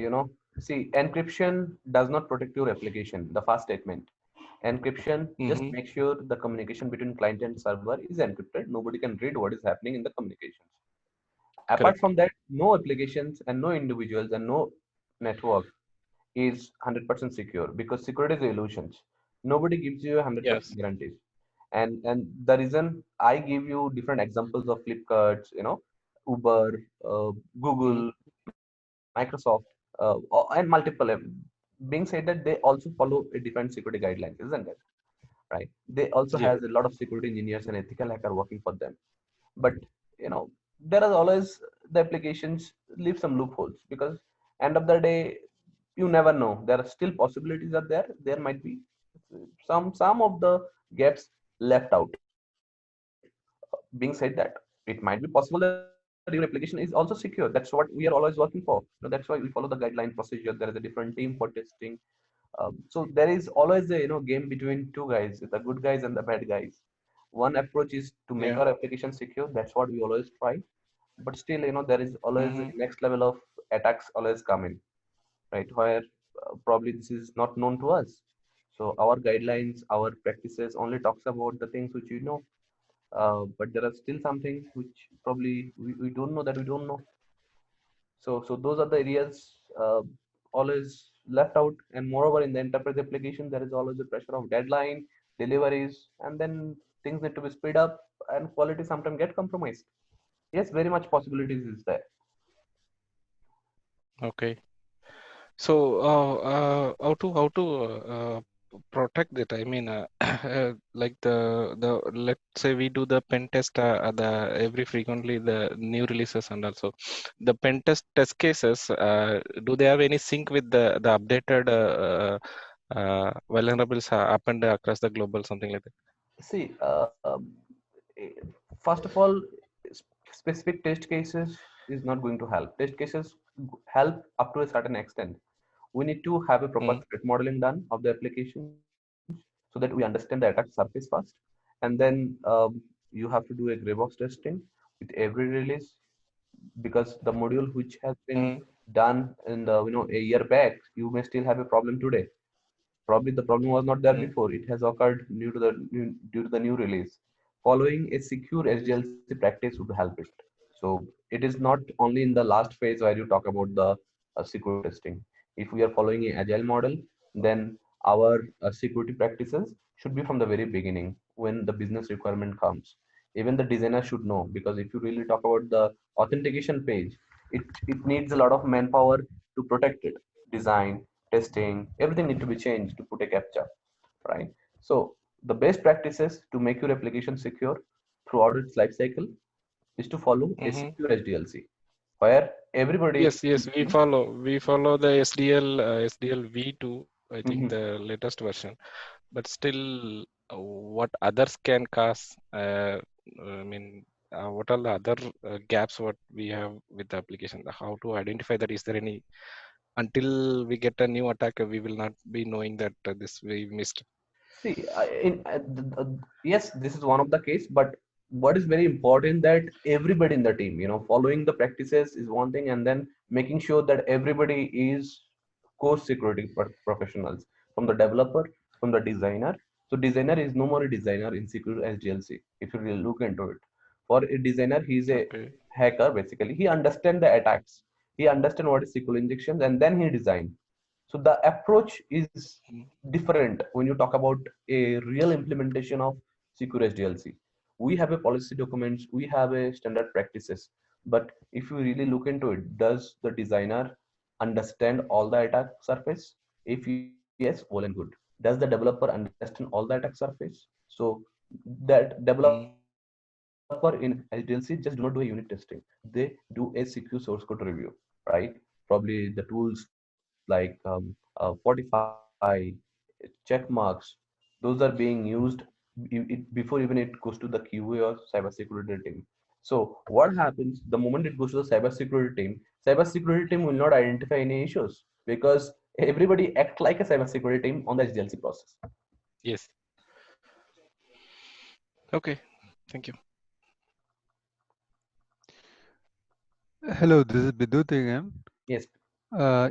see, encryption does not protect your application, the first statement. Encryption just Mm-hmm. makes sure the communication between client and server is encrypted. Nobody can read what is happening in the communications. Apart Correct. from that, no applications and no individuals and no network is 100% secure, because security is illusions. Nobody gives you a Yes. 100% guarantees. And the reason I give you different examples of Flipkarts, Uber, Mm-hmm. Google, Microsoft, and multiple, being said that they also follow a different security guidelines, isn't it? Right? They also Yeah. has a lot of security engineers and ethical hacker working for them. But there are always the applications leave some loopholes, because end of the day, you never know. There are still possibilities are there. There might be some of the gaps left out. Being said that, it might be possible that your application is also secure. That's what we are always working for. That's why we follow the guideline procedure. There is a different team for testing. So there is always a game between two guys, the good guys and the bad guys. One approach is to make Yeah. our application secure. That's what we always try. But still, there is always a Mm-hmm. next level of attacks always come in, right? Where probably this is not known to us. So our guidelines, our practices only talks about the things which we know. But there are still some things which probably we don't know that we don't know. So those are the areas always left out. And moreover, in the enterprise application, there is always the pressure of deadline, deliveries, and then things need to be speed up, and quality sometimes get compromised. Yes, very much possibilities is there. Okay. So, how to protect it? I mean, like the let's say we do the pen test the every frequently the new releases, and also the pen test cases. Do they have any sync with the updated vulnerables happened across the global, something like that? See, eh, first of all, specific test cases is not going to help. Test cases help up to a certain extent. We need to have a proper Mm, threat modeling done of the applications so that we understand the attack surface first. And then you have to do a gray box testing with every release, because the module which has been mm, done in the a year back, you may still have a problem today. Probably the problem was not there mm, before. It has occurred due to the new release. Following a secure yes. SDLC practice would help it. So it is not only in the last phase where you talk about the security testing. If we are following an agile model, then our security practices should be from the very beginning when the business requirement comes. Even the designer should know, because if you really talk about the authentication page, it needs a lot of manpower to protect it. Design, testing, everything need to be changed to put a captcha, right? So the best practices to make your application secure throughout its life cycle is to follow a Mm-hmm. secure SDLC, where everybody. Yes, yes, we follow the SDL V2, I think Mhm. the latest version. But still, what others can cause? I mean, what are the other gaps what we have with the application? How to identify that? Is there any until we get a new attacker, we will not be knowing that this we missed. See, yes, this is one of the case, but what is very important that everybody in the team, following the practices is one thing, and then making sure that everybody is core security professionals, from the developer, from the designer. So designer is no more a designer in secure SDLC. If you really look into it, for a designer, he is a Okay. hacker basically. He understands the attacks, he understands what is SQL injections, and then he design. So the approach is Mm, different when you talk about a real implementation of secure SDLC. We have a policy documents, we have a standard practices, but if you really look into it, does the designer understand all the attack surface? If yes, well and good. Does the developer understand all the attack surface? So that developer mm, in SDLC just do not do a unit testing. They do a secure source code review, right? Probably the tools like Fortify, check marks, those are being used before even it goes to the QA or cybersecurity team. So what happens the moment it goes to the cybersecurity team? Cybersecurity team will not identify any issues because everybody act like a cybersecurity team on the SDLC process. yes. Okay. Thank you. Hello, this is Bidut again. Yes.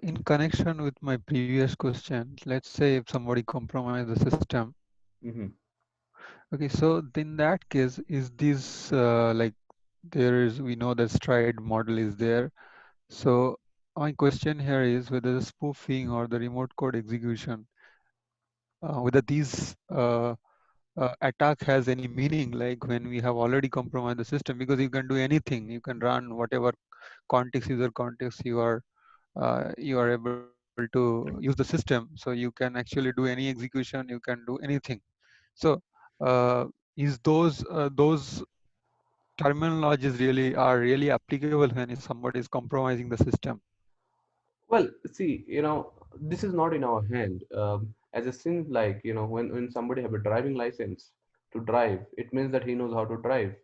In connection with my previous question, let's say if somebody compromised the system, Hmm. okay, so in that case, is this like there is, we know the stride model is there. So my question here is whether the spoofing or the remote code execution, whether these attack has any meaning, like when we have already compromised the system, because you can do anything, you can run whatever context, user context you are able to use the system, so you can actually do any execution, you can do anything. So is those terminologies really are really applicable when somebody is compromising the system? Well, see, this is not in our hand. As it seems like, when somebody have a driving license to drive, it means that he knows how to drive.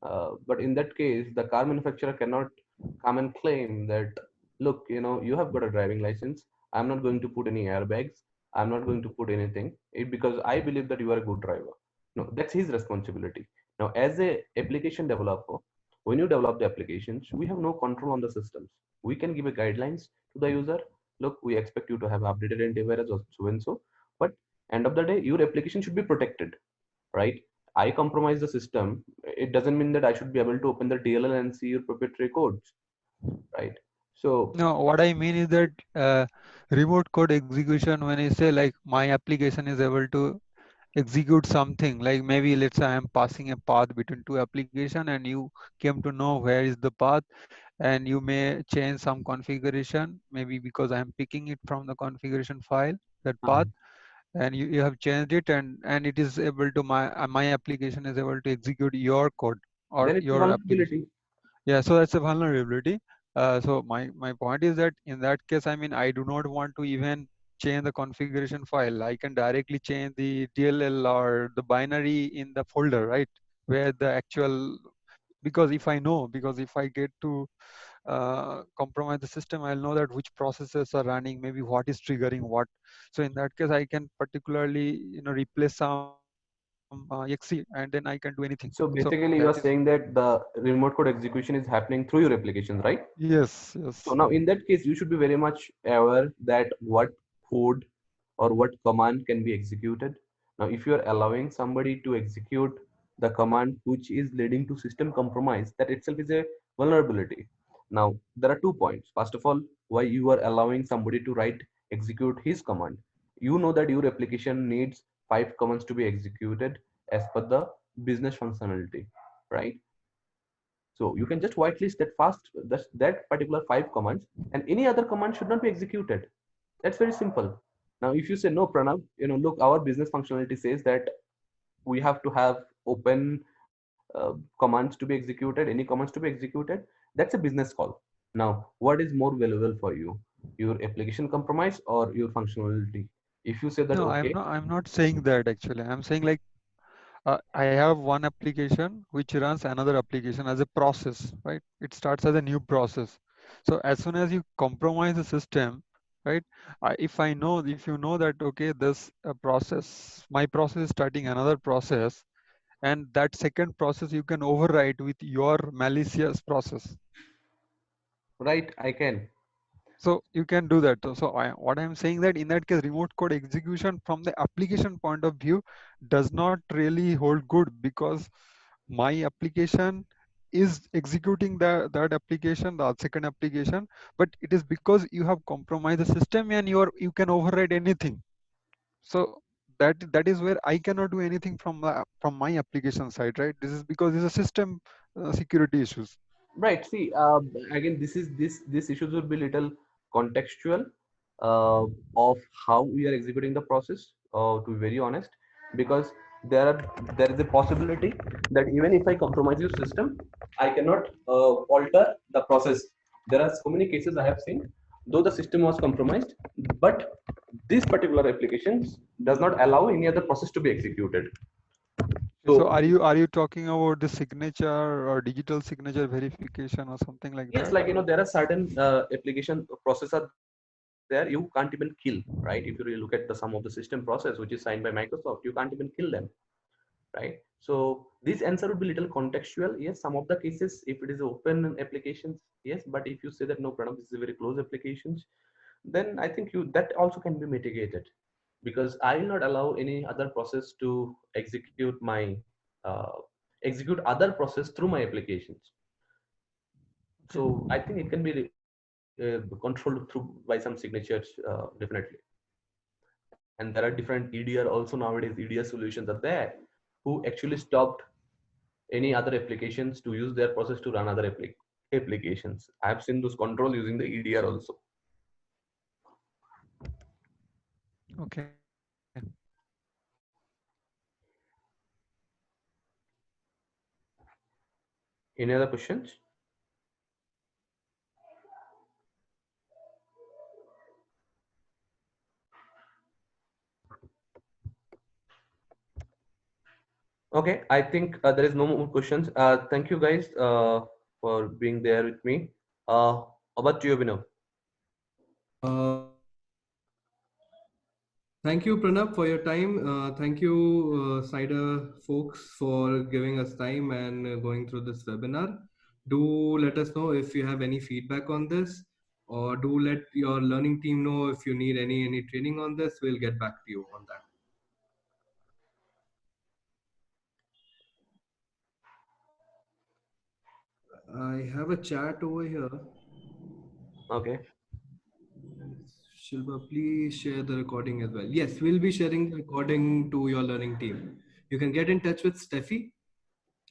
But in that case, the car manufacturer cannot come and claim that, look, you have got a driving license. I'm not going to put any airbags. I'm not going to put anything because I believe that you are a good driver. No, that's his responsibility. Now, as a application developer, when you develop the applications, we have no control on the systems. We can give a guidelines to the user. Look, we expect you to have updated antivirus or so and so. But end of the day, your application should be protected, right? I compromise the system, it doesn't mean that I should be able to open the DLL and see your proprietary codes, right? So No, what I mean is that remote code execution, when I say like my application is able to execute something, like maybe let's say I'm passing a path between two application and you came to know where is the path, and you may change some configuration, maybe because I'm picking it from the configuration file, that path, and you have changed it, and it is able to my application is able to execute your code or then it's a your application. vulnerability. Yeah, so that's a vulnerability. So my point is that in that case, I mean, I do not want to even change the configuration file. I can directly change the DLL or the binary in the folder, right? Where the actual, because if I get to compromise the system, I'll know that which processes are running, maybe what is triggering what. So in that case, I can particularly, replace some exe, and then I can do anything. So So that is, basically, you are saying that the remote code execution is happening through your applications, right? yes, So yes. now in that case, you should be very much aware that what code or what command can be executed. Now, if you are allowing somebody to execute the command which is leading to system compromise, that itself is a vulnerability. Now, there are 2 points. First of all, why you are allowing somebody to execute his command. You know that your application needs 5 commands to be executed as per the business functionality, right? So you can just whitelist that particular 5 commands, and any other command should not be executed. That's very simple. Now, if you say no, Pranav, look, our business functionality says that we have to have open commands to be executed, any commands to be executed. That's a business call. Now, what is more valuable for you, your application compromise or your functionality? If you say that, No, okay, I'm not saying that actually. I'm saying like I have one application which runs another application as a process, right? It starts as a new process. So as soon as you compromise the system, right? If you know that, okay, this my process is starting another process, and that second process you can override with your malicious process. right, I can. So you can do that. So what I'm saying that in that case, remote code execution from the application point of view does not really hold good, because my application is executing that application, the second application, but it is because you have compromised the system and you can override anything. So that is where I cannot do anything from my application side, right? This is because it's a system security issues. Right. See, again, this issues will be little contextual of how we are executing the process. To be very honest, because there is a possibility that even if I compromise your system, I cannot alter the process. There are so many cases I have seen, though the system was compromised, but this particular applications does not allow any other process to be executed. So So are you talking about the signature or digital signature verification or something like yes, that? like there are certain application process are there you can't even kill, right? If you really look at the some of the system process which is signed by Microsoft, you can't even kill them, right? So this answer would be little contextual. Yes, some of the cases, if it is open applications, yes, but if you say that no, Pranav, this is a very close applications, then I think you that also can be mitigated because I will not allow any other process to uh, execute other process through my applications. Okay. So I think it can be controlled through by some signatures, definitely. And there are different EDR also nowadays. EDR solutions are there who actually stopped any other applications to use their process to run other applications. I have seen those control using the EDR also. Okay. Any other questions? Okay, I think there is no more questions. Thank you guys for being there with me. About to you, Abhinav. Thank you, Pranab, for your time. Thank you, Cider folks, for giving us time and going through this webinar. Do let us know if you have any feedback on this, or do let your learning team know if you need any training on this. We'll get back to you on that. I have a chat over here. Okay. Shilpa, please share the recording as well. Yes, we'll be sharing the recording to your learning team. You can get in touch with Steffi.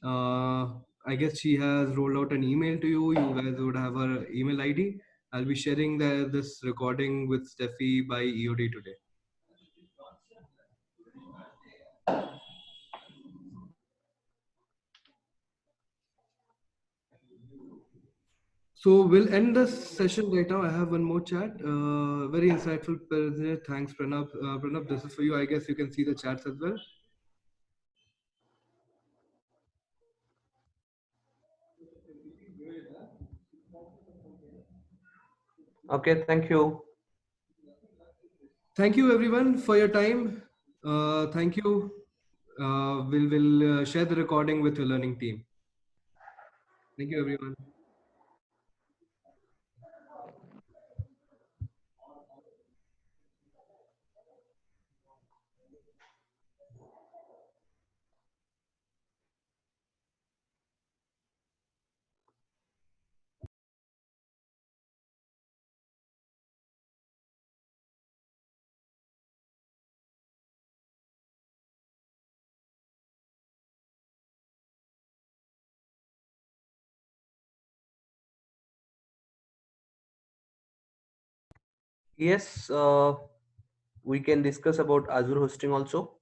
I guess she has rolled out an email to you. You guys would have her email ID. I'll be sharing this recording with Steffi by EOD today. So we'll end this session right now. I have one more chat. Very insightful. Thanks, Pranab. Pranab, this is for you. I guess you can see the chats as well. Okay, thank you. Thank you, everyone, for your time. Thank you. We'll share the recording with your learning team. Thank you, everyone. Yes, we can discuss about Azure hosting also.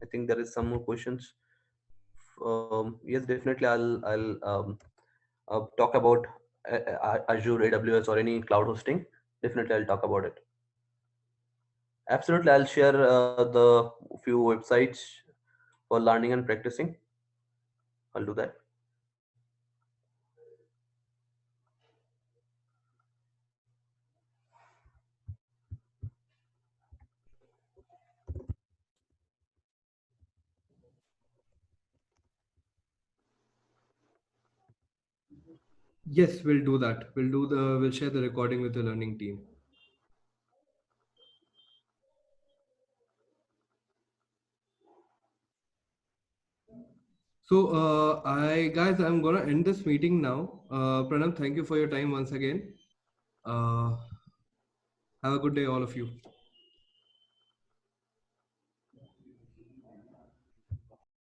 I think there is some more questions. Yes, definitely. I'll talk about Azure, AWS, or any cloud hosting. Definitely, I'll talk about it. Absolutely, I'll share the few websites for learning and practicing. I'll do that. Yes, we'll do that. We'll share the recording with the learning team. So, I'm gonna end this meeting now. Pranav, thank you for your time once again. Uh, have a good day, all of you.